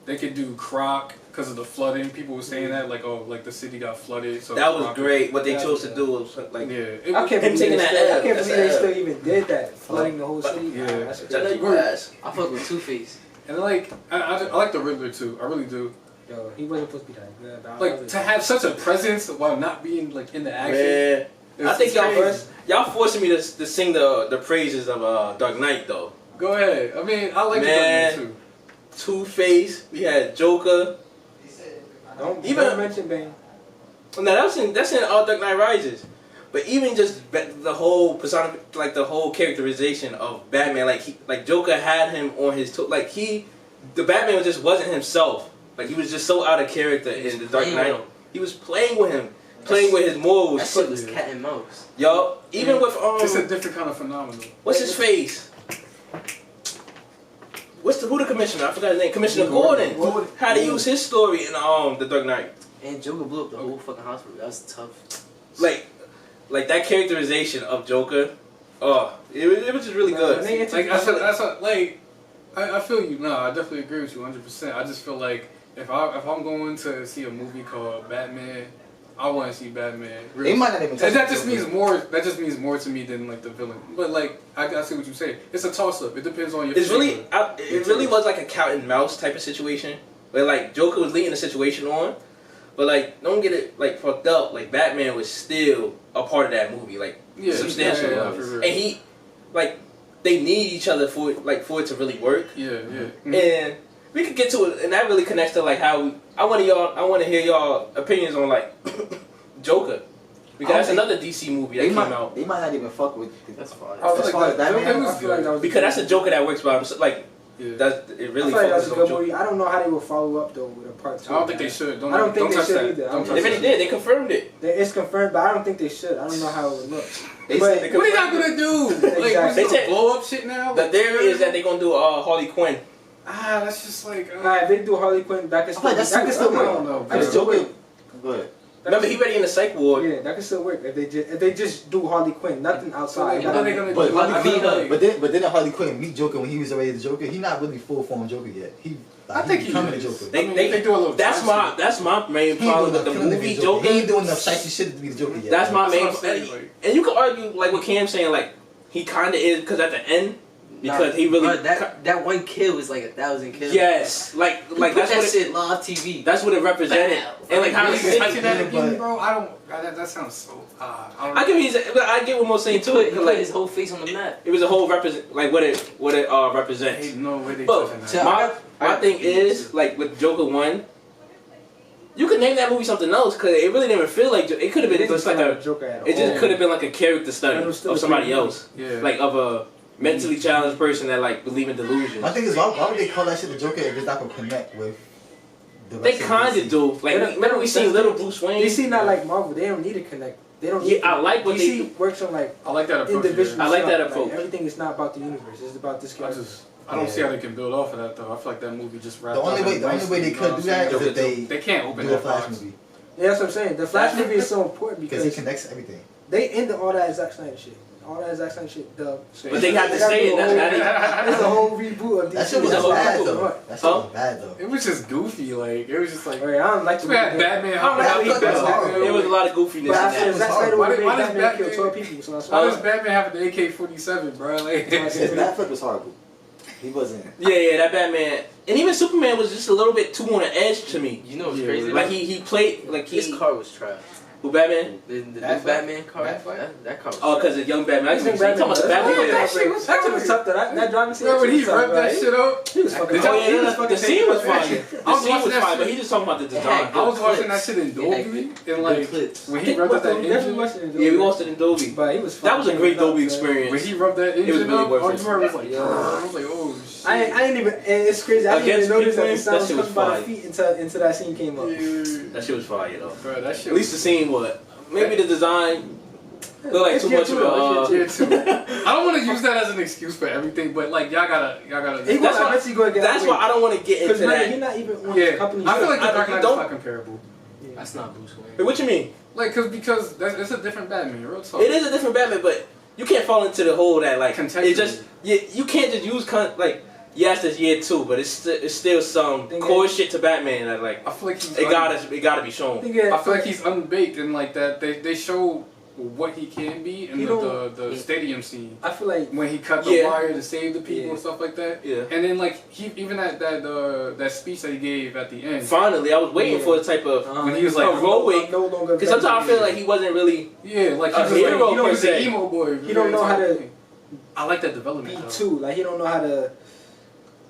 A: They could do Croc because of the flooding. People were saying that, like, oh, like the city got flooded. So
B: That was
A: Croc-
B: great. What they
D: Yeah.
B: chose to do was like.
A: Yeah. It
D: I
A: was-
D: can't
B: Him
D: believe
B: taking
D: they
B: that
D: still, I
B: L,
D: can't
B: that's
D: believe they
B: a L.
D: still even did that, flooding the whole city.
A: Yeah.
D: That's
B: I know
D: crazy.
B: you ass.
C: I fuck with Two Face.
A: And like, I like the Riddler too. I really do.
D: Yo, he wasn't supposed to be that good. But I love
A: Like
D: it.
A: to have such a presence while not being like in the action.
B: Man,
A: it's-
B: I think
A: it's crazy.
B: y'all forcing me to sing the praises of Dark Knight though.
A: Go ahead. I mean, I like the
B: Man.
A: Dark Knight too.
B: Two-Face. We had Joker.
D: Don't
B: even-
D: mention Bane.
B: Now that's in Dark Knight Rises. But even just the whole persona, like the whole characterization of Batman, like Joker had him on his like the Batman just wasn't himself. Like he was just so out of character in the Dark
C: playing
B: Knight.
C: with him.
B: He was playing with him, playing with his morals.
C: That shit was cat and mouse.
B: Yo, even with
A: It's a different kind of phenomenon.
B: what's his face? Who the commissioner? I forgot his name. Commissioner Gordon.
A: Gordon.
B: How to use his story in the Dark Knight.
C: And Joker blew up the whole fucking hospital. That was tough.
B: Like that characterization of Joker. Oh, it was just really good.
A: Like I said, that's what, like I feel you. No, I definitely agree with you 100%. I just feel like if I'm going to see a movie called Batman, I want to see Batman.
E: They might not even. touch
A: And that
E: the
A: just
E: Joker.
A: means more. That just means more to me than like the villain. But like I see what you say. It's a toss up. It depends on your.
B: It's really,
A: flavor.
B: it really was like a cat and mouse type of situation where like Joker was leading the situation on, but like don't get it like fucked up. Like Batman was still a part of that movie, like
A: Yeah,
B: substantial.
A: yeah, for real.
B: And he, like they need each other for it to really work.
A: Yeah, yeah.
B: And we could get to it, and that really connects to like how I want to hear y'all opinions on like Joker, because that's another DC movie that came out.
E: They might not even fuck with.
C: That's fine.
D: I
E: As far as Batman,
D: I feel like that was
B: Because that's a Joker that works, but I'm like,
A: Yeah.
B: that's it
D: I
B: really
D: feel like that was
B: focuses
D: a
B: on
D: good
B: Joker.
D: movie. I don't know how they will follow up though with a part 2.
A: I don't think they should.
D: I don't think they
A: touch
D: should
A: that.
D: either.
A: Don't touch
B: If they
A: that.
B: did, they confirmed it.
D: It's confirmed, but I don't think they should. I don't know how it would look.
B: They
D: But-
B: said they
A: What are
B: confirmed
A: y'all
B: it.
A: gonna do?
D: Exactly.
A: Like,
B: They
A: they
B: said-
A: blow up shit now?
B: The theory is that they're gonna do Harley Quinn.
A: that's just like.
D: Alright, if they do Harley Quinn, that can
E: I feel like
D: still
E: that's still
A: I
E: work.
A: don't know.
D: That
A: bro.
D: can still work.
E: Go ahead.
B: Remember, he already in the psych ward.
D: Yeah, that can still work if they just do Harley Quinn, nothing
A: So
D: outside.
A: like, what are they gonna
E: But
A: do?
E: Harley
A: feel
E: Quinn,
A: like-
E: but then Harley Quinn meet Joker when he was already the Joker. He not really full form Joker yet.
A: I think he
E: becoming the
A: is.
E: Joker.
B: They
A: do a little.
B: That's
A: time
B: my
A: shit.
B: that's my main
E: He ain't
B: problem
E: doing
B: with the
E: enough killing to
B: movie
E: be Joker.
B: Joker.
E: He ain't doing enough shitty shit to be the Joker yet.
B: That's my
A: That's
B: main.
A: what I'm saying, like-
B: And you could argue like what Cam's saying, like he kind of is because at the end because he really
C: that one kill was like 1,000 kills.
B: yes like
C: Put
B: that's
C: that
B: what it,
C: shit live TV.
B: that's what it represented. And like how
A: Really
B: he
A: touching that
E: Yeah,
A: again,
E: but-
A: bro? I don't. That sounds so. I
B: I get what Mo's saying
C: He
B: too.
C: put, he
B: 'cause,
C: put
B: like
C: his whole face on the map.
B: it was a whole represent like what it represents.
A: Ain't no way they
B: But
A: touching that.
C: So-
B: my thing is like with Joker 1, you could name that movie something else because it really didn't feel like it could have been just like a.
D: Joker at
B: It just
D: all.
B: could have been like a character study
D: It was still
B: of
D: a
B: somebody
D: great movie.
B: else,
A: Yeah.
B: like of a mentally challenged person that like believe in delusions.
E: My thing is, why would they call that shit the Joker if it's not gonna connect with the
B: They
E: rest of
B: kind
E: DC?
B: of do. Like, remember we seen little Bruce Wayne.
D: DC not like Marvel. They don't need to connect. They don't.
B: Yeah,
D: Need
B: I like what they
D: DC
B: do.
D: works on like
A: I like that approach.
D: individual.
B: I like
D: stuff.
B: that approach.
D: Everything is not about the universe. It's about this
A: I
D: character.
A: don't see how they can build off of that though. I feel like that movie just wrapped
E: The only
A: up
E: way they
A: nicely,
E: could
A: you know
E: do
A: what
E: that
A: I'm
E: is if
A: saying?
E: they
A: They can't open
E: do a
A: that
E: Flash
A: box.
E: movie
D: Yeah, that's what I'm saying. The Flash movie is so important
E: because he
D: because
E: connects everything.
D: they ended all that Zack Snyder shit. All that Zack Snyder shit.
B: But they had to say it.
D: It's a whole reboot of DC.
E: That shit was
B: It's a
E: bad
B: whole-
E: though. That shit was bad though.
A: It was just goofy. Like it was just like.
D: Alright, I don't like the
A: We had
D: movie.
A: Batman.
B: I
A: How
B: don't know how he
E: That fucking
B: felt.
E: horrible.
B: There was a lot of goofiness
D: But I
B: in
D: feel
B: that.
D: Zack Snyder
A: Why
D: would
A: did-
D: make
A: why does
D: Batman kill
A: Batman-
D: 12 people. So that's
A: Why
D: why.
A: does Batman have an AK-47, bro? Like,
E: His Batfleck was horrible. He wasn't.
B: Yeah, that Batman, and even Superman was just a little bit too on the edge to me.
C: You know what's
A: Yeah,
C: crazy?
B: Like he played like
C: his
B: he
C: car was trash.
B: who Batman?
C: The new
A: Batfleck?
C: Batman car.
A: Batfleck?
C: That car was
B: Oh,
C: trash.
B: because of young Batman. I
D: Young
B: was talking about the
D: Batman.
B: Batman.
A: That shit was
D: That shit was
A: fire.
D: tough. That driving scene.
A: bro, when he
D: was tough,
A: wrapped that
D: right?
A: shit up.
D: He was fucking.
A: Did
B: Oh
A: y'all-
B: yeah,
A: he was
B: the
A: fucking
B: scene was
A: taking
B: fire.
A: that
B: The
A: shit.
B: scene
A: I was
B: was
A: watching that
B: fire, but
A: shit.
B: he just talking about the
C: It had
B: design.
A: I was watching
C: clips.
A: that shit in
C: It had
A: Dolby,
C: good
A: and like
C: clips.
A: when he rubbed that engine,
B: Yeah, we watched it in Dolby.
D: But he was.
B: That was a great Dolby
A: when
B: experience.
A: he rubbed that
B: It was
A: engine
B: really
A: up,
B: worth
A: all
B: it.
A: you heard was like, I was like, oh shit.
D: I didn't even. And it's crazy. I didn't
B: Against
D: even notice that the
B: Cleveland,
D: sound
B: that
D: was
B: shit was
D: coming by the
B: fire.
D: feet until that scene came up.
A: Yeah.
B: That shit was fire though.
A: Bro, that shit.
B: At least the scene was. Maybe the design looked like
D: It's
B: too
D: geared
B: much of
D: to
B: a.
D: it, it's
A: Yeah, too. I don't want to use that as an excuse for everything, but like y'all gotta.
D: He
B: That's
D: gonna
B: why-
D: eventually go get.
B: That's why I don't want to get
D: Because
B: into
D: he's
B: that.
D: not even on
A: Yeah,
D: the company.
A: I feel like the
B: I-
A: Dark
B: you
A: Knight is
B: don't-
A: not comparable.
C: That's not Bruce Wayne.
B: Wait, what you mean?
A: Like, because it's a different Batman. Real talk.
B: It is a different Batman, but you can't fall into the hole that like
A: Contextually.
B: it just you can't just use like yes, it's year 2, but it's still some
D: Think
B: core shit to Batman that like
A: I feel like he's.
B: it gotta be shown.
A: I feel like he's unbaked and like that. They show what he can be in
D: He
A: the stadium scene
D: I feel like
A: when he cut the
B: Yeah.
A: wire to save the people
D: Yeah.
A: and stuff like that.
B: Yeah.
A: And then like he even that speech that he gave at the end.
B: Finally, I was waiting
D: Yeah.
B: for the type of
A: When he was like,
B: heroic,
D: no longer.
B: because sometimes I feel like he wasn't really.
A: Yeah, like
B: A
A: he was like,
B: hero
A: he
B: per
A: was
B: se.
A: an emo boy.
D: He don't know how to
A: I like that development.
D: be
A: though.
D: too. Like he don't know how to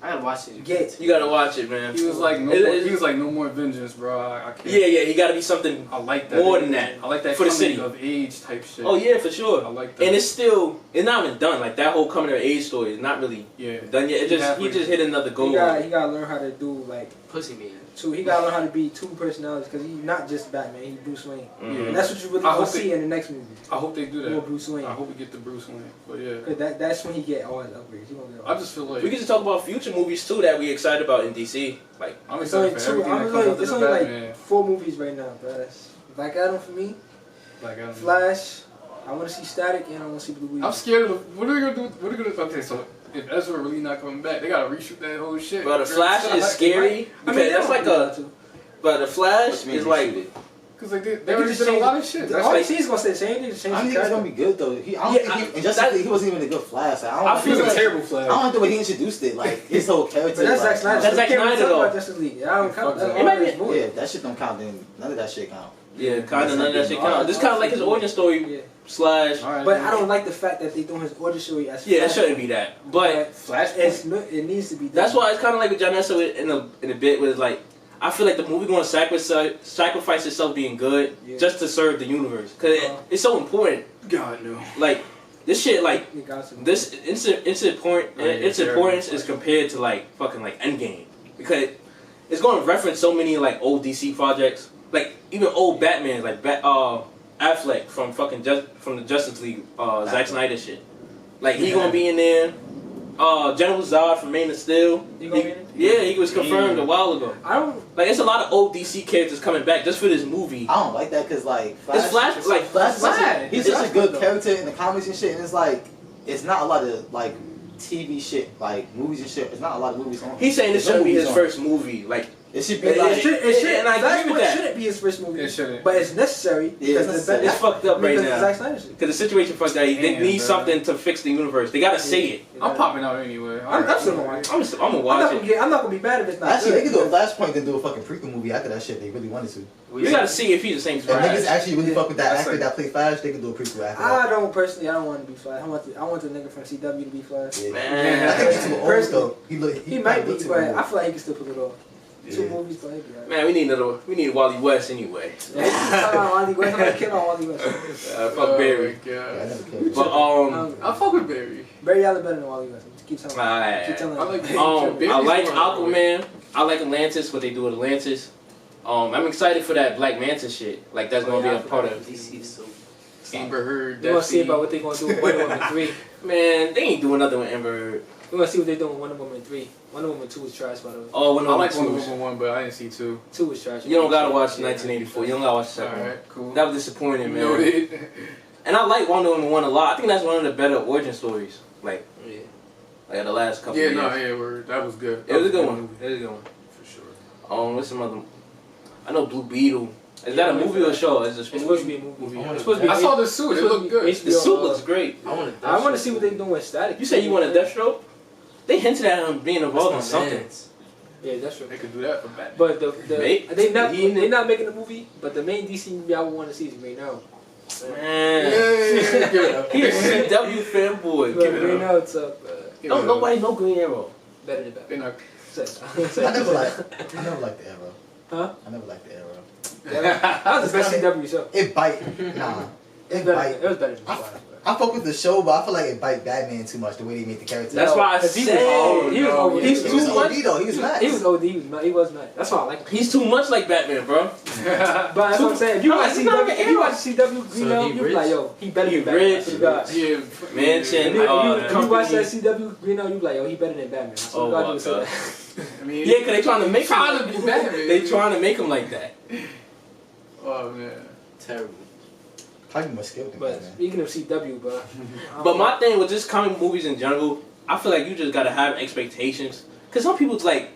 C: I gotta watch it.
D: get.
B: You gotta watch it, man.
A: He was like, no
B: It-
A: more,
B: it-
A: he was like, no more vengeance, bro. I can't.
B: Yeah, he gotta be something.
A: I like that.
B: More than that.
A: I like that
B: For the
A: coming
B: city.
A: of age type shit.
B: Oh yeah, for
A: I
B: sure.
A: like that.
B: And it's not even done. Like that whole coming of age story is not really
A: yeah.
B: done yet. It just
A: Halfway.
B: he just hit another goal.
D: He gotta learn how to do like
C: Pussy Man.
D: two. He gotta learn how to be two personalities because he's not just Batman. He's Bruce Wayne,
B: Mhm.
D: and that's what you really
A: I
D: gonna
A: hope they-
D: see in the next movie.
A: I hope they do
D: More
A: that.
D: Bruce Wayne.
A: I hope we get the Bruce Wayne. But yeah,
D: 'Cause that's when he get all his upgrades. He gonna get all
A: I just feel like
B: We can just talk about future movies too that we excited about in DC. Like
A: I'm
D: It's only
A: excited for
D: two.
A: everything that comes
D: It's
A: after the
D: only
A: Batman.
D: like 4 movies right now, bro. That's Black Adam for me,
A: Like,
D: Flash. I want to see Static and I want to see Blue Weevil.
A: I'm scared of what are they gonna do? What are they gonna do? Okay, so if Ezra really not coming back, they gotta reshoot that whole shit.
B: But the Flash is scary because that's like a. But the Flash is like.
A: Because like they
D: They
A: already
D: just
A: did a
D: changed-
A: lot of shit.
D: The
A: That's
D: all
A: like
D: he's gonna say change. They just change
E: I
D: the
E: think it's gonna
D: character.
E: be good though. I don't
B: Yeah,
E: think
B: I-
E: and Justice
B: that-
E: League, he wasn't even a good Flash. Like,
B: I
A: he was
B: feel
A: a
B: like-
A: terrible
E: I
A: Flash.
E: don't like the way he introduced it. Like his whole character.
D: But that's
E: like,
D: Zack Snyder.
B: That's Zack
D: You can't really
B: Snyder,
D: talk
B: though.
D: about Justice League. I don't count. That's
A: It
D: all
B: might
D: that
B: be-
D: is void.
E: Yeah, that shit don't count. Then none of that shit count.
B: Yeah, kind of none of that shit
D: Alright,
B: count. This kind of like his origin story
D: Yeah.
B: slash.
A: Alright,
D: But I don't like the fact that they doing his origin story as
B: Yeah, it
D: Flashpoint.
B: shouldn't be that. But
D: It needs to be.
B: that's
D: done.
B: why it's kind of like what John said in a bit was like, I feel like the movie going to sacrifice itself being good
D: Yeah.
B: just to serve the universe because it's so important.
A: God no.
B: Like this shit, like
D: It got to.
B: this its importance is compared to like fucking like Endgame because it's going to reference so many like old DC projects, like even old Batman, like Affleck from fucking from the Justice League, Zack Snyder shit. Like he gonna be in there. General Zod from Man of Steel.
C: You gonna be in it?
B: Yeah, he was confirmed a while ago.
D: I don't.
B: Like it's a lot of old DC characters coming back just for this movie.
E: I don't like that because like
B: It's Flash, like
E: Flash,
D: Flash.
E: he's such a good character in the comics and shit, and it's like it's not a lot of like TV shit, like movies and shit. It's not a lot of movies on.
B: he's saying this
E: There's no
B: shouldn't be his
E: movies on.
B: first movie. Like
E: It should be
B: It
E: like
B: should- and I agree with that.
D: shouldn't be his first movie.
A: It shouldn't.
D: But it's necessary.
E: Yeah,
D: because
E: it's
B: it's fucked up right
D: because
B: now.
D: Zack Snyder shit.
B: Because the situation fucked up. They
A: Damn,
B: need
A: bro.
B: something to fix the universe. They gotta say it.
A: I'm popping out anyway.
D: I'm still gonna watch it.
B: I'm gonna
D: I'm
B: watch
D: not
B: it.
D: gonna get. I'm not gonna be mad if it's not.
E: actually
D: good.
E: they could do a Flashpoint and do a fucking prequel movie after that shit. They really wanted to.
B: We gotta see if he's the same
E: If niggas
B: Flash.
E: actually really fuck with that
A: That's
E: actor
A: like-
E: that played Flash, they could do a prequel after
D: I
E: that.
D: don't personally. I don't want to be Flash. I want the nigga from CW to be Flash.
E: Yeah.
B: Man.
E: I think he's too old
D: Personally,
E: though.
D: He might be,
E: look too
D: but
E: old.
D: I feel like he can still pull it off. Two
E: Yeah.
D: movies, but he'll be alright.
B: Man, we need Wally West anyway.
D: Yeah, talking about Wally West. I'm gonna kill on Wally West.
B: Fuck Barry.
E: Yeah, I
A: God.
E: never cared.
B: But
A: I fuck with Barry.
D: Barry Allen better than Wally West. Keep telling.
B: Alright.
D: Keep telling.
A: I like Barry.
B: I
A: Barry's
B: like
A: one.
B: Aquaman. I like Atlantis. What they do with Atlantis. I'm excited for that Black Manta shit. Like that's gonna be a part of.
C: DC is so.
A: Amber Heard.
D: We want to see
A: Death
D: about what they gonna do with Wonder Woman 3.
B: Man, they ain't doing nothing with Amber Heard.
D: We want to see what they doing with Wonder Woman 3. Wonder Woman 2 was trash, by the way.
B: Oh, Wonder
A: I
B: Woman
A: like Wonder
B: 2.
A: Woman 1, but I didn't see 2.
D: 2 was trash.
B: You don't gotta watch 1984. You don't gotta watch the second one.
A: Alright, cool.
B: That was disappointing, man.
A: Noted.
B: And I like Wonder Woman 1 a lot. I think that's one of the better origin stories. Like the last couple
A: Yeah,
B: of years.
A: no, yeah, that was good.
B: It was a good
A: movie,
B: one. It was a good one.
A: For sure.
B: What's some other? I know Blue Beetle. Is that a movie or a show? Is it
D: It's supposed to be a movie.
A: Yeah.
D: It's supposed to be
A: I saw the suit. It looked good.
B: The suit looks great.
C: I want to.
D: I want to see what they doing with Static.
B: You say you want a Deathstroke? They hinted at him being involved in something.
D: Yeah, that's true.
A: They could do that for Batman.
D: But they
B: Mate,
D: they not making a movie. But the main DC movie I would want to see is Green Arrow.
B: Man,
A: Give it up.
B: he a CW fanboy.
D: But
A: Give it
D: Green
A: up.
D: Arrow's up.
A: Give
B: Don't
A: it up.
B: nobody know Green Arrow.
D: Better than
A: They're
D: Batman.
A: not.
E: I never liked the Arrow.
D: Huh?
E: I never liked the Arrow.
D: That was the best CW show.
E: It bite. Nah. It
D: It
E: bite.
D: was better than Flash.
E: I fuck with the show, but I feel like it bite Batman too much the way they make the character.
B: That's why I
D: Because he was
B: said
D: old. He was
A: no,
D: old.
A: he
D: He's
A: was
E: He was
D: too much.
E: OD though. He was nuts.
D: He was OD. He was not. That's why I like him.
B: he's too much like Batman, bro.
D: But that's what I'm saying. If you
B: I'm
D: watch
B: like, he's not
D: CW,
B: like
D: if you watch CW Green
C: So
D: Arrow,
C: he
D: you be
C: rich?
D: like, yo, he better
B: He
D: than Batman.
B: rich.
D: To God.
A: Yeah.
B: Mansion.
D: If you watch
B: company.
D: that CW Green Arrow, you be like, yo, he better than Batman. So
B: Oh
D: God,
B: my
D: you would say
B: God.
D: that.
A: I mean,
B: Yeah, cause they trying to make
A: trying
B: him.
A: to be Batman.
B: They trying to make him like that.
A: Oh man.
C: Terrible.
E: Probably more skilled than
D: But
E: Batman.
D: speaking of CW, bro.
B: But my thing with just comic movies in general, I feel like you just gotta have expectations. Cause some people's like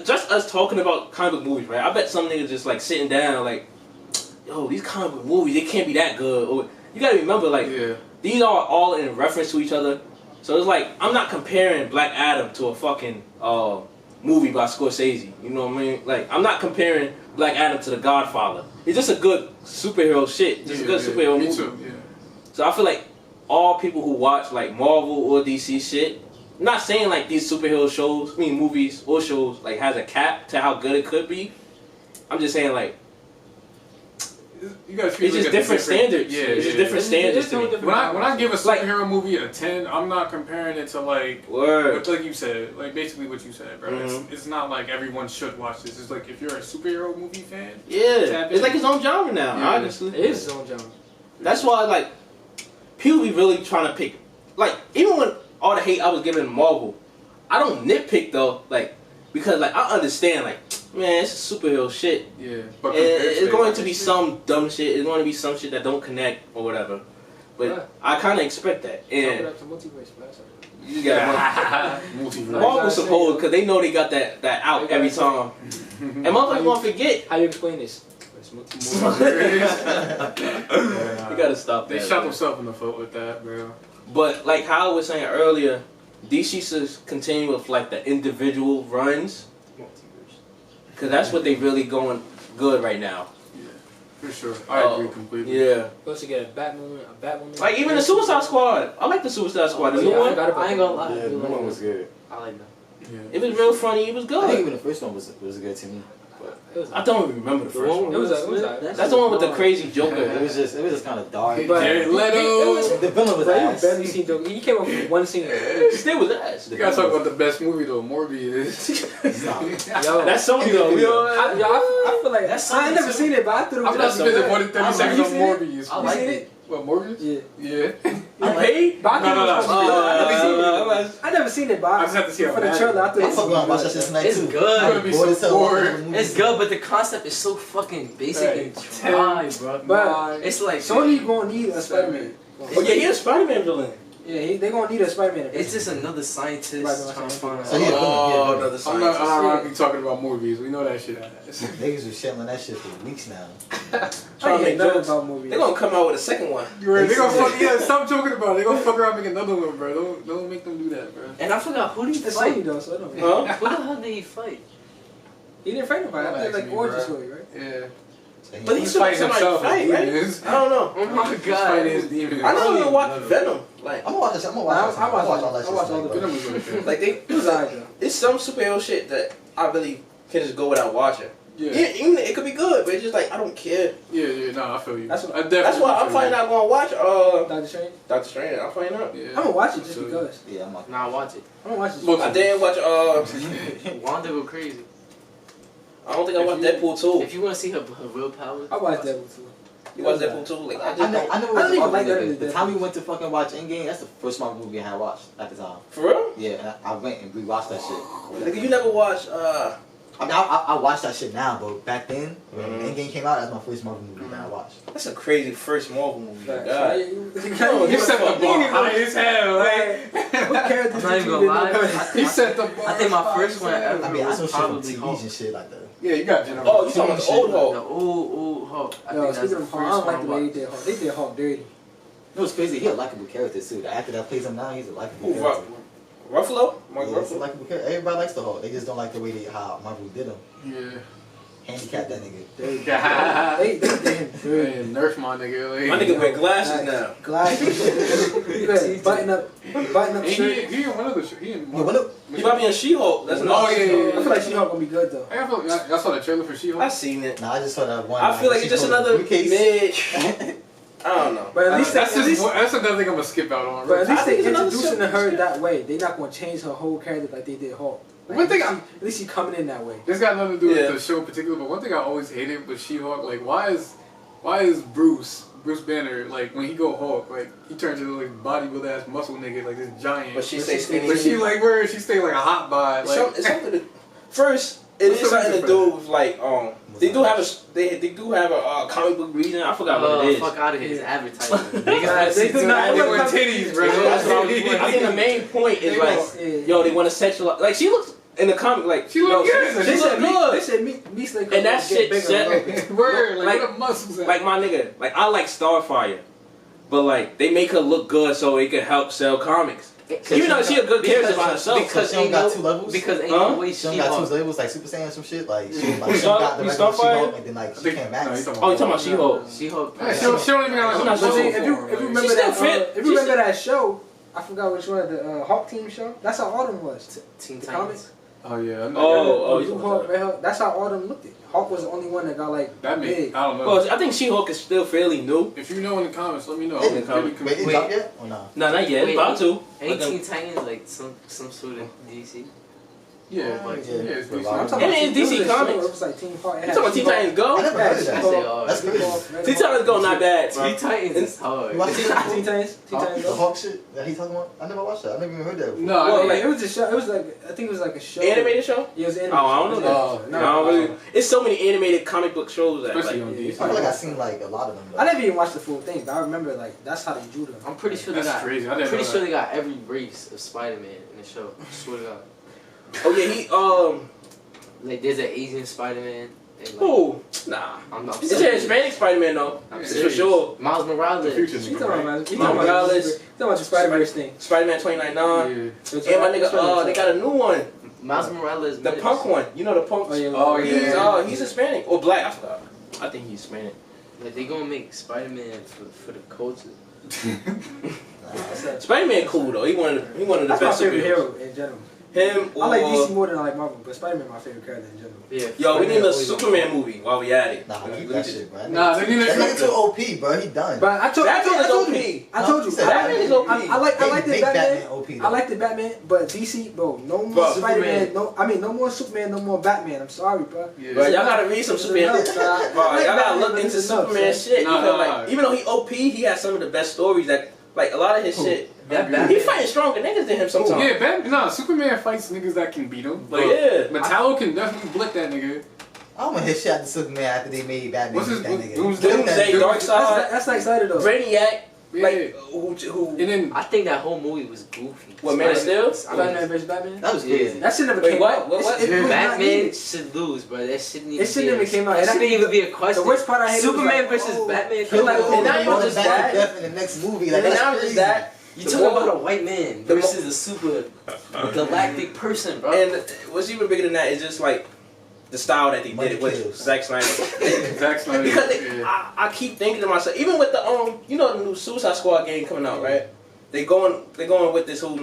B: just us talking about comic book movies, right? I bet some niggas just like sitting down like, yo, these comic book movies, they can't be that good. Or you gotta remember like
A: Yeah.
B: these are all in reference to each other. So it's like I'm not comparing Black Adam to a fucking movie by Scorsese. You know what I mean? Like I'm not comparing Black Adam to The Godfather. It's just a good superhero shit. Just a good superhero
A: Me
B: movie.
A: too. Yeah.
B: So I feel like all people who watch like Marvel or DC shit, not saying like these superhero shows, movies or shows like has a cap to how good it could be. I'm just saying like
A: You gotta
B: it's
A: treat it
B: just
A: like a
B: different standards.
A: Yeah,
B: It's just
A: yeah.
B: different standards to me.
A: When I give a superhero movie a 10, I'm not comparing it to like
B: Word.
A: like you said, like basically what you said, bro.
B: Mhm.
A: It's not like everyone should watch this. It's like if you're a superhero movie fan,
B: Yeah,
A: Tap
B: it's
A: in.
B: like his own genre now.
A: Yeah.
B: Honestly,
D: It is his own genre.
B: that's why like people be really trying to pick. Like even when all the hate I was giving Marvel, I don't nitpick though. Like because like I understand like man, it's superhero shit.
A: yeah. But
B: It's going to be some dumb shit. It's going to be some shit that don't connect or whatever. But
D: Yeah.
B: I kind of expect that.
D: Talk it
B: And
D: up to multiverse, man.
B: you got
A: multiverse.
B: Marvel's supposed because they know they got that out every time. And motherfuckers gonna forget.
D: How you explain this? It's multiverse.
B: You gotta stop
A: They
B: that.
A: shot
B: man.
A: themselves in the foot with that, bro.
B: But like how I was saying earlier, DC should continue with like the individual runs because that's what they really going good right now.
A: For sure. I agree completely.
B: Yeah.
D: Supposed to get a Batwoman.
B: Like even the Suicide Squad. I like the Suicide Squad. The new
D: Yeah, I
B: one.
D: forgot about
C: I ain't gonna lie.
E: Yeah, the new one was good.
C: I like that.
A: Yeah.
B: It was real funny. It was
E: I think
B: good.
E: even the first one was good to me.
D: It was,
B: I don't even remember the first one.
D: it was a
B: That's the one with the crazy Joker.
E: It was just kind of dark.
A: But- Jared Leto.
E: The villain was
D: But you
E: ass.
D: barely seen Joker. He came up with one scene.
B: Still was ass.
A: You gotta talk about the best movie though, Morbius.
E: Stop.
D: Yo,
B: That's Sony though. We all.
D: I feel like
C: That's
D: I ain't never
C: something
D: seen it, but I thought it was
A: I'm not
D: actually
A: spending more
D: good.
A: than 30 seconds
D: You
A: on
D: seen it?
A: Morbius.
C: I
D: You
C: liked
D: seen
C: it.
A: What, Morbius?
D: Yeah.
A: Yeah.
B: You paid?
D: But I thought
A: No,
D: it was
A: no,
D: supposed to be good. I never seen it.
B: Oh,
D: I never seen it, but
A: I just have to see how
D: for the
A: bad
D: trailer, I
A: it
D: thought
E: I'm
D: it was
E: fucking gonna watch that
D: good.
E: shit tonight
C: It's
E: too.
C: good.
A: I'm gonna be
E: Bored
A: so
E: as hell watching
A: bored.
E: the movie.
C: It's good, but the concept is so fucking basic
A: Right.
C: and dry, bro.
D: But
C: It's like
D: Sony gonna need a Spider-Man.
B: Oh yeah, he a Spider-Man villain.
D: Yeah, they gonna need a Spider-Man.
C: it's just another scientist
D: Right,
C: trying to find
E: So, yeah,
B: Oh,
E: yeah.
B: another
A: I'm
B: scientist.
A: not be talking about movies. We know that shit ass.
E: Niggas was shitting on that shit for weeks now.
D: I
B: Trying to
D: ain't
B: make
D: nothing
B: jokes.
D: about movies.
B: They're gonna come out with a second one.
A: They gonna fuck, yeah, stop joking about it. They gonna fuck around and make another one, bro. Don't make them do that, bro.
C: And I forgot who did he
D: It's
C: fight.
D: Sony though, so I don't know.
B: Huh?
C: Who the hell did he fight?
D: He didn't fight nobody. I
A: Don't
D: think
A: ask
D: like
A: me,
D: origin
A: bro.
D: story, right?
A: Yeah.
E: So
B: But he's fighting himself,
A: with
B: fight, right?
A: demons.
B: I don't know.
C: Oh my
A: He's fighting his
C: god.
A: demons.
B: I don't even watch Venom. Like,
E: I'm gonna watch this. I'm gonna
D: I
E: watch
D: watched
E: all that
D: I
E: shit.
D: watched all the
E: tonight,
A: Venom
E: bro.
A: was really good.
B: like they.
D: It was alright though.
B: It's some superhero shit that I really can just go without watching.
A: Yeah.
B: Even it could be good, but it's just like I don't care.
A: Yeah, no, I feel you.
D: That's what-
A: I definitely
B: That's why I'm
A: feel
B: finally
A: you.
B: not gonna watch
D: Doctor Strange.
B: Doctor Strange. I'm finally not.
A: Yeah.
D: I'm gonna watch it just
A: So-
D: because.
E: Yeah, I'm like,
C: Nah, watch it.
D: I'm gonna watch it.
A: Most
B: I
A: of
B: didn't watch
C: Wanda go crazy.
B: I don't think I
A: If
B: watched
A: you-
B: Deadpool 2.
C: If you want to see her real powers,
D: I watched that one too.
B: You watched Deadpool 2? Like I just
E: I never
B: don't.
D: I don't
E: was
D: even
E: watching
D: like that
E: it.
D: movie.
E: The time we went to fucking watch Endgame, that's the first Marvel movie I had watched at the time.
B: For real?
E: Yeah, and I went and rewatched that shit.
B: Nigga, you never watched
E: I mean, I watched that shit now, but back then, when
B: Mhm.
E: Endgame came out, that's my first Marvel movie that I watched.
B: That's a crazy first Marvel movie.
D: Facts.
B: God.
D: You
A: You set the
B: fuck
A: bar
B: up.
A: high as hell. Like,
D: What characters
C: I'm not
D: did
C: even
D: you
C: gonna
D: know?
C: lie.
A: he set the bar.
C: I think my
A: high
C: first
A: as
C: one
A: hell.
C: ever-
E: I mean, I
C: was
E: saw shit from
C: probably Hulk.
E: TVs and shit like that.
A: Yeah, you got General.
B: Oh, you talking about the old
C: the
B: Hulk?
C: old Hulk. I
D: Yo,
C: think that's
D: speaking
C: the
D: of Hulk, I
C: first
D: don't like the
C: one.
D: way they did Hulk. They did Hulk dirty.
E: You know what's crazy? He a likable character too. The actor that plays him now, he's a likable
B: Who,
E: character.
B: Ruffalo? Mark
E: Yeah, he's a
B: Ruffalo?
E: likable character. Everybody likes the Hulk. They just don't like the way how Marvel did him.
A: Yeah.
E: Handicap that nigga.
D: They did him dirty.
A: Man, nerf my nigga. Like,
B: My nigga wear glasses now.
D: Glasses. Button up
A: And
D: shirt.
A: he in one of the he in
E: Yeah, what up?
B: He might be in She-Hulk. That's
A: Oh,
B: not
A: yeah, yeah,
D: I
A: yeah.
D: feel like She-Hulk gonna be good though.
A: I feel like y'all saw the trailer for She-Hulk.
B: I seen it.
E: Nah, I just saw that one.
B: I feel like it's just another
E: case.
B: mid. I don't know.
D: But at least
A: that's
D: at least
A: another thing I'm gonna skip out on.
D: but at least
B: I
D: they
B: think it's another
D: introducing
B: simple
D: her
B: shit.
D: that way. They not gonna change her whole character like they did Hulk. Like,
A: One thing
D: at least she coming in that way.
A: This got nothing to do
B: Yeah.
A: with the show in particular, but one thing I always hated with She-Hulk, like why is Bruce Banner, like when he go Hulk, like he turns into like bodybuilder ass muscle nigga, like this giant.
B: But she stays skinny.
A: But she like where she stay like a hot bod. Like
B: It's something to, first, it
A: What's
B: is
A: the
B: something
A: reason
B: to
A: for
B: do with like they do have a comic book reason. I forgot what it is.
C: Fuck out of here. It's advertising.
D: They do not
A: they
D: look
A: were
D: like-
A: titties, bro.
B: That's what I think the main point is
A: They
B: like,
D: Yeah.
B: yo, they want to sexualize. Like she looks in the comic, like
A: She look good.
B: She
D: They
B: look
D: said
B: good.
D: They said Meat
B: And that shit set-
A: Word, like
B: Like-
A: what the muscles at?
B: Like my nigga, like I like Starfire, but like they make her look good so it can help sell comics. Even though she a good character by herself.
C: Because
E: she don't
C: ain't
E: got
C: no-
E: two levels?
C: Because ain't
B: Huh?
C: no way
E: She don't got
C: She-Hulk.
E: two labels like Super Saiyan or some shit. Like she got the
B: Star-
E: regular
B: Starfire?
E: She-Hulk and then like
A: I
E: she
A: think-
E: came
A: no,
E: back.
A: he's
B: Oh, you talking about She-Hulk?
C: She-Hulk.
A: Yeah, she don't even got
B: I'm
A: like
B: not
A: a
B: sure.
A: muscle
D: If you
A: form,
D: remember
B: She's still
D: that,
B: fit.
D: if
B: She's
D: you remember that show, I forgot which one, the Hawk Team show. That's how Autumn was.
C: Teen
D: The
C: Titans.
D: comics.
A: Oh yeah.
B: Oh,
D: Blue Hawk, Red Hawk. That's how Autumn looked. It. Hawk was the only one that got like
A: that
D: big.
A: makes I don't know.
B: Well, I think She-Hulk is still fairly new.
A: If you know in the comments, let me know.
E: Wait,
A: Maybe
E: Wait, it
C: Wait.
E: dropped yet or nah?
B: No, not yet.
C: Wait,
B: About to.
C: Ain't
B: Like,
C: Teen Titans like some sort of DC?
A: yeah,
E: Oh,
A: yeah,
E: yeah.
A: it's
E: But
A: decent.
E: why-
D: I'm talking
B: And
D: about
B: in DC
D: it was a show,
B: Comics.
D: It was like Team Hawk.
B: You talking about Teen Titans
E: I
B: Go?
E: never heard of
C: I
E: that.
C: say, oh,
E: That's crazy.
B: Teen Titans Go not bad, bro.
C: Teen Titans is hard.
E: You watch
D: Teen Titans.
E: The Hawk shit that he talking about? I never watched that. I never even heard that before.
A: No,
B: Well,
A: I mean,
D: Like, it was a show. It was like I think it was like a show.
B: Animated show?
D: Yeah, it was an
B: Oh, I don't
D: animated
B: know
D: show.
B: that.
A: No,
B: No, I don't really.
A: no.
B: It's so many animated comic book shows that
A: especially
B: like,
A: on DC.
E: I feel like I seen like a lot of them. Though.
D: I never even watched the full thing, but I remember like that's how they drew them.
C: I'm pretty sure they
A: That's
C: got.
A: crazy. I didn't
C: Pretty
A: know
C: sure
A: that.
C: they got every race of Spider-Man in the show. I swear to God.
B: oh yeah, he
C: Like there's an Asian Spider-Man. And like,
B: oh nah.
C: I'm
B: It's an Hispanic Spider-Man though.
C: I'm
B: It's
C: serious.
B: for sure.
C: Miles Morales.
A: The future
D: You
A: nigga,
D: talking
A: right?
D: about? You
B: Miles
D: talking
B: Morales.
D: about the Spider-Verse thing?
B: Spider-Man 2099.
A: Yeah.
B: And my nigga, they got a new one.
C: Miles Morales.
B: The punk one. You know the punk.
D: Oh yeah.
A: Oh, yeah.
B: He's Hispanic or black. I forgot. I think he's Hispanic.
C: Like they gonna make Spider-Man for the culture.
B: Spider-Man cool though. He one of the
D: That's my
B: best
D: favorite
B: superheroes.
D: hero in general.
B: Him or
D: I like DC more than I like Marvel, but Spider-Man my favorite character in general.
C: Yeah.
B: yo, we need a
E: Spider-Man
B: Superman movie while we at it.
E: Nah,
B: We
E: keep
B: need
E: that
B: to-
E: shit, bro.
A: Nah, they need
E: That
A: to-
E: nigga too OP, bro. He done.
D: But I told
B: Batman is
D: you.
B: OP.
D: I told you.
B: Batman is OP.
D: I like the
E: Make
D: Batman.
E: OP.
D: I like the Batman, but DC, bro, no more
B: Bro,
D: Spider-Man.
C: Superman.
D: No more Superman, no more Batman. I'm sorry, bro.
A: Yeah.
B: Bro, y'all gotta read some
D: It's
B: Superman.
D: enough,
B: Bro,
D: I
B: y'all
D: like
B: gotta
D: Batman,
B: look
D: but
B: into
D: it's enough,
B: Superman
D: son.
B: shit.
A: Nah,
B: Because,
A: nah.
B: like, even though he OP, he has some of the best stories that, like, a lot of his shit.
C: That
B: He
C: Batman.
B: fighting stronger niggas than him sometimes.
A: Yeah, Superman fights niggas that can beat him.
B: But yeah.
A: Metallo can definitely blick that nigga.
E: I'm gonna hit shit at the Superman after they made Batman.
A: What's his
E: that nigga.
B: Doomsday,
A: Doomsday.
B: Darkseid,
D: That's like excited though.
B: Brainiac,
A: Yeah.
B: like, who
A: And then
C: I think that whole movie was goofy.
B: What, Man of Steel?
D: Spider-Man vs. Batman.
E: That was
C: Yeah.
E: crazy.
D: That shit never
B: Wait,
D: came
B: what?
D: out.
B: What?
D: It was not
C: Batman
D: needed.
C: should lose, bro. That shouldn't even.
D: It shouldn't even came out.
C: That shouldn't even be a question.
D: The worst part I hated was
C: Superman
D: like,
C: versus
D: oh,
C: Batman.
E: Feel like,
B: And now you
E: going
B: just
E: back to
B: that.
E: death in the next movie. Like,
B: and
E: that's
B: now
E: crazy.
B: just that.
C: You
B: The
C: talking
B: more-
C: about a white man
B: the
C: versus a super galactic person, bro.
B: And what's even bigger than that is just like the style that they
E: Money
B: did it with
E: kills.
B: Zack Snyder.
A: Zack Snyder.
B: Because
A: yeah.
B: I keep thinking to myself, even with the you know, the new Suicide Squad game coming out, right? They going with this whole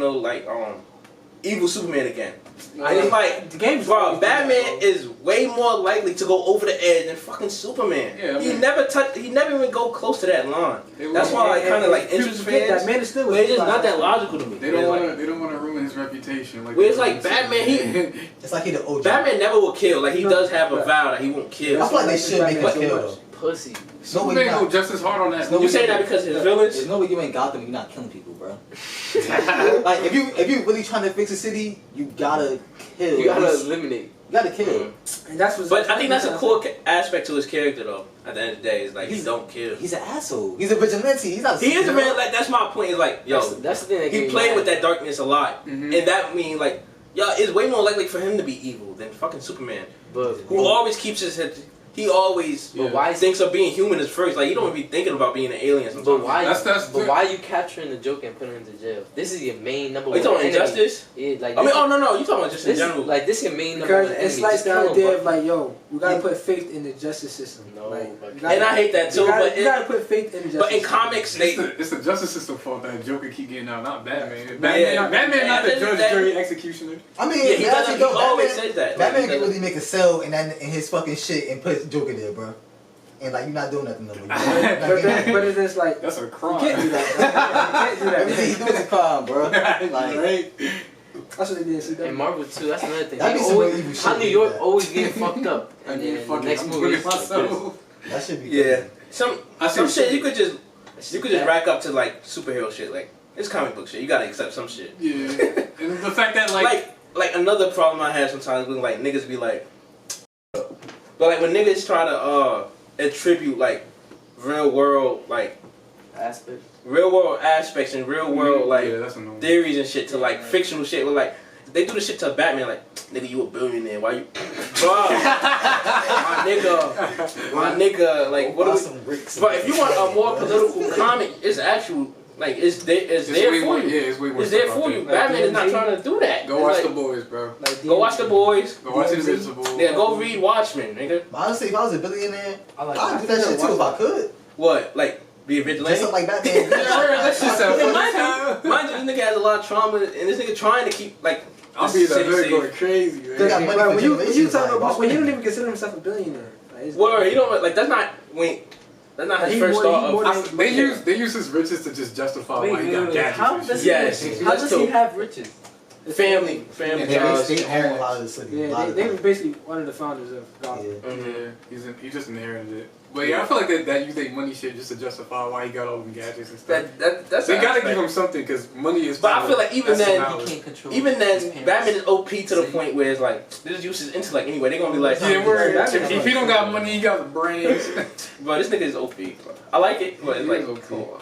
B: evil Superman again. And it's like,
D: The game's
B: bro,
D: always been
B: Batman
D: that, bro.
B: is way more likely to go over the edge than fucking Superman.
A: Yeah, I
B: He
A: mean-
B: never even go close to that line.
A: They
B: That's
A: won't.
B: why I kind of like
D: People
B: interest
D: forget
B: fans.
D: that Man of Steel
B: But
D: was
B: it's just not that logical to me.
A: They don't
B: It's
A: want
B: like-
A: to. They don't want to ruin his reputation. Like
B: Well, it's like Batman, he-
E: It's like he the OG.
B: Batman never will kill. Like he
D: No,
B: does have a
D: but-
B: vow that he won't
E: I
B: kill.
E: feel like they should make
D: Batman
E: him kill
D: so
E: though.
D: much.
C: Pussy.
A: Superman go just as hard on that.
E: No,
B: You say that because his villains?
E: There's no way you ain't Gotham. You're not killing people, bro. Like if you really trying to fix a city, you gotta kill.
C: You gotta
E: At least-
C: eliminate.
E: you gotta kill.
D: And that's what's.
B: But I think that's a core aspect to his character, though. At the end of the day, is like he
E: He's-
B: don't kill.
E: He's an asshole. He's a vigilante. He's not.
B: He is a
E: superhero.
B: man. Like that's my point. Is like, yo,
C: That's the thing that
B: he
C: gave me
B: played
C: mad.
B: with that darkness a lot,
A: Mhm.
B: and that means like, yo, it's way more likely for him to be evil than fucking Superman,
C: But
B: who always keeps his head. He always
C: But why?
B: thinks of being human as first. Like you don't be thinking about being an alien. Sometimes.
C: But why?
A: That's
C: But why are you capturing the Joker and putting him into jail? This is your main number
B: Are you
C: one
B: talking
C: enemy.
B: injustice?
C: Yeah, like
B: I mean,
C: this,
B: oh no, you talking about just in
C: this is,
B: general.
C: like this is your main number
D: Because
C: one
D: it's
C: enemy.
D: like
C: Just
D: the
C: kill him,
D: idea
C: bro.
D: of like, yo, we gotta put faith in the justice system.
C: No,
D: like,
C: but-
D: you gotta-
B: And I hate that too,
D: You gotta,
B: but
D: you
B: it-
D: gotta put faith in justice.
B: but in
D: system.
B: comics, they
A: It's the justice system fault that Joker keep getting out, not Batman.
B: Yeah.
A: Batman not the
B: At the end of
A: judge,
B: the day-
A: jury, executioner.
E: I mean,
B: yeah, he
E: that's
B: doesn't. He
E: dope.
B: always
E: Batman-
B: says that.
E: Batman
B: Like,
E: can
B: he
E: really make a cell in his fucking shit and put Joker there, bro. And like you're not doing nothing no more.
D: But it's just like
A: That's a
D: you
A: crime.
D: can't do that. You can't do
E: Everything he
D: that.
E: do is a crime, bro. Like,
A: right?
D: That's what they did. See,
C: And Marvel too. That's another thing.
E: That'd
C: They
E: be some
C: always,
E: real evil
C: how
E: shit
C: New
E: like
C: York
E: that.
C: always getting fucked up,
A: I
C: and
A: mean,
C: then
A: fuck
C: the
A: it,
C: next
A: I'm
C: movie
A: doing
C: is
A: it
C: like
A: myself.
E: that should be.
B: Yeah.
E: crazy.
B: Some
A: I see
B: some
A: what
B: shit
A: you
B: you could just
C: this.
B: you could just rack up to like superhero shit. Like it's comic book shit. You gotta accept some shit.
A: Yeah. And the fact that
B: Like another problem I have sometimes when like niggas be like, but like when niggas try to attribute like real world
C: aspect.
B: aspects and real world like
A: yeah, that's annoying.
B: theories and shit to like fictional shit. But like they do the shit to Batman like, nigga, you a billionaire. Why you, bro? my nigga. Like what
E: Buy
B: do we?
E: some bricks.
B: But if you want a more political comic, it's actual. Like it's there
A: It's
B: for
A: way more,
B: you.
A: yeah, it's way more
B: It's there
A: stuff out
B: for you.
A: there.
B: Batman is not
D: DMZ.
B: trying to do that.
A: Go
B: It's
A: watch
B: like,
A: The Boys, bro.
D: Like,
B: Go watch The Boys.
A: Go watch
D: DMZ.
A: Invincible.
B: Yeah, go read Watchmen, nigga.
E: Honestly, if I was a billionaire,
C: I like
E: I'd do that shit too if I could.
B: What? Like be a
E: Dress
B: vigilante?
E: up like Batman.
A: That shit sounds
B: Yeah,
A: funny.
B: mind you, this nigga has a lot of trauma, and this nigga trying to keep like.
A: I'll be
B: the
A: that
B: city
A: hood
B: safe.
A: going crazy, man.
E: They got money
D: But
E: for
D: when you
E: generations,
D: talk
E: like,
D: about
E: why
D: Bruce Wayne, he don't
E: wouldn't
D: even consider himself a billionaire. Like, it's-
B: Word, you know what? Like that's not that's not his
D: He
B: first
D: more-
B: thought
D: he
B: of.
D: more than-
A: They use his riches to just justify why he got gadgets.
C: how
A: and
C: does
A: shit.
B: Yes.
C: he, how
B: That's
C: does he
B: dope.
C: have riches?
B: family
E: Yeah,
B: jobs.
E: they own a lot of the city. a
D: Yeah,
E: lot of
D: they
E: them.
D: were basically one of the founders of Gotham.
E: Yeah.
B: Mhm.
A: He just inherited it. But yeah, I feel like that use their money shit just to justify why he got all them gadgets and stuff.
B: That's
A: They
B: an
A: gotta
B: aspect.
A: give him something because money is.
B: But I feel like even
A: that's
B: then,
A: knowledge.
C: He can't control.
B: Even
C: his
B: then,
C: parents.
B: Batman is OP to the
C: See?
B: point where it's like this use his intellect anyway. They're gonna be like,
A: Yeah, word.
D: Batman
A: If he don't got money, he got the brains.
B: bro, this nigga is OP. I like it, but it's
A: He
B: like
A: is OP.
B: come on.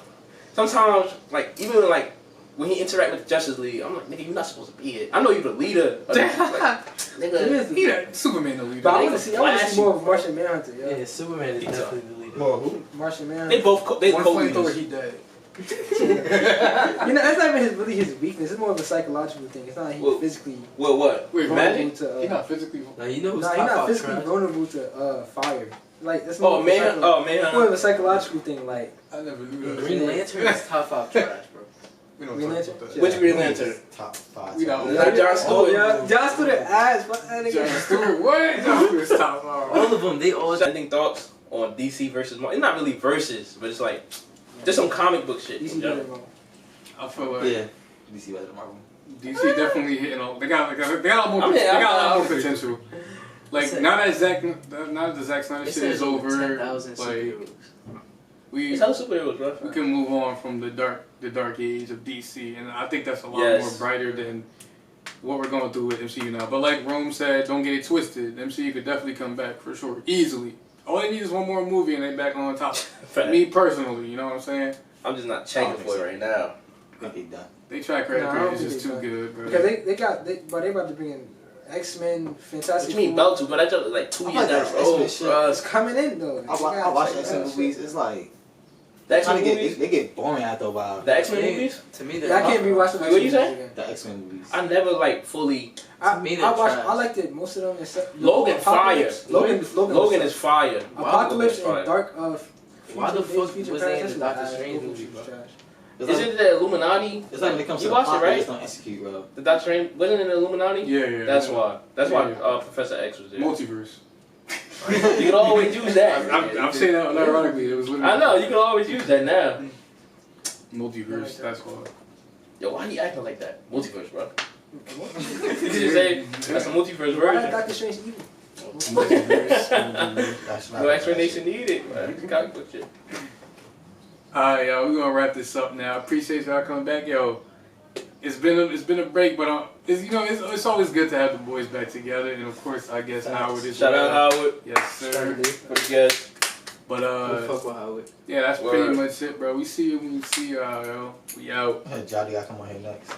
B: Sometimes, like even like when he interact with Justice League, I'm like, nigga, you're not supposed to be it. I know you're the leader. Of the, like,
D: It
B: nigga,
D: is.
A: He that Superman the leader.
D: But I
B: They
D: want to see. I want to
B: flashy.
D: see more of Martian Manhunter.
C: Yeah,
D: Yeah,
C: Superman is
B: Pizza.
C: definitely the leader.
E: More who?
D: Martian
B: they
D: Manhunter.
B: both
A: One flamethrower,
B: co-leaders.
A: he dead.
D: You know, that's not even really his weakness. It's more of a psychological thing. It's not like he's
B: Well,
D: physically
B: What?
A: Wait,
D: vulnerable
B: Magic?
D: to.
A: He's not physically.
C: Now you know who's
D: Nah,
C: top
D: he's not
C: five
D: physically
C: trash?
D: vulnerable to fire. Like that's
B: Oh,
D: more
B: man.
D: of a
B: Oh,
D: more of
B: man.
D: a psychological thing. Like
A: I never knew that.
C: Green Lantern is top 5 trash, bro.
A: We don't
D: Green
A: talk
D: Lantern?
A: about that.
B: Which Green Lantern?
E: Top 5.
A: We don't-
B: Not John Stewart.
D: yeah, John Stewart ass. Fuck that nigga.
A: John Stewart. What? John Stewart's top five.
C: All of them, they all.
B: Ending thoughts on DC versus Marvel. It's not really versus, but it's like just some comic book shit.
D: DC
B: in
D: better
B: general.
D: than Marvel.
A: I feel like
E: Yeah. DC better than Marvel.
A: DC definitely hitting on. They got a lot more.
B: I mean,
A: They got a lot more
B: I-
A: potential. Like
C: It's a-
A: now that the Zack Snyder
C: It
A: shit is
C: says over
A: over,
C: 10,000
A: like
C: superheroes.
A: we
B: It's how superheroes, bro.
A: we can move on from the dark age of DC, and I think that's a lot
B: Yes.
A: more brighter than what we're going through with MCU now. But like Rome said, don't get it twisted. MCU could definitely come back for sure, easily. All they need is one more movie and they back on top.
B: Fact.
A: Me personally, you know what I'm saying?
B: I'm just not checking for it right now.
E: I think they done.
A: They track record
D: Nah, I don't
A: is just
D: think
A: too
D: they
A: good, bro.
D: Because they about to bring in X-Men,
B: What
D: Fantastic
B: you mean
D: Four.
B: about to? But that just like 2
E: I
B: years
E: like
B: down
E: that
B: the road,
E: X-Men shit.
B: bro.
D: It's coming in though.
E: I watch X-Men movies. It's like
B: The X-Men
E: kinda
B: movies?
E: they get boring after a while.
B: The X-Men
C: They-
B: movies?
C: To me,
D: Yeah, I can't be watching.
B: What you say?
D: X-Men again.
E: The X-Men movies.
B: I never like fully.
C: To me, they're
D: I watched.
C: trash.
D: I liked it most of them except
B: Logan
D: Apocalypse.
B: fire.
D: Logan
B: Logan
D: was
B: is fire.
D: Apocalypse
B: Logan
D: and
B: is fire.
D: Dark of.
C: Why the fuck was they in the Doctor Strange movie, bro?
E: It's
B: Is
E: like,
B: it the Illuminati?
E: it's like when it comes
B: You
E: to
B: watched it,
E: Apocalypse,
B: right?
E: don't execute, bro.
B: The Doctor Strange wasn't it the Illuminati?
A: Yeah.
B: That's why. That's why
A: Yeah.
B: Professor X was there.
A: Multiverse.
B: You can always use that.
A: I'm saying that unironically. It was literally
B: I know you can always use that now.
A: multiverse. That's why.
B: Yo, why you acting like that? Multiverse, bro. You could just say that's a multiverse
D: Why
B: version.
D: Doctor Strange evil?
A: Multiverse.
E: That's
B: No explanation needed. Man. It's comic book shit.
A: Alright, y'all, we're gonna wrap this up now. Appreciate y'all coming back, yo. It's been a break, but it's always good to have the boys back together, and of course, I guess Howard is.
B: Shout out Howard.
A: Yes, sir.
B: What you guys?
A: But
C: Fuck with Howard.
A: yeah, that's
B: Word.
A: pretty much it, bro. We see you when we see y'all, yo. We out.
E: Jody gotta come on here next.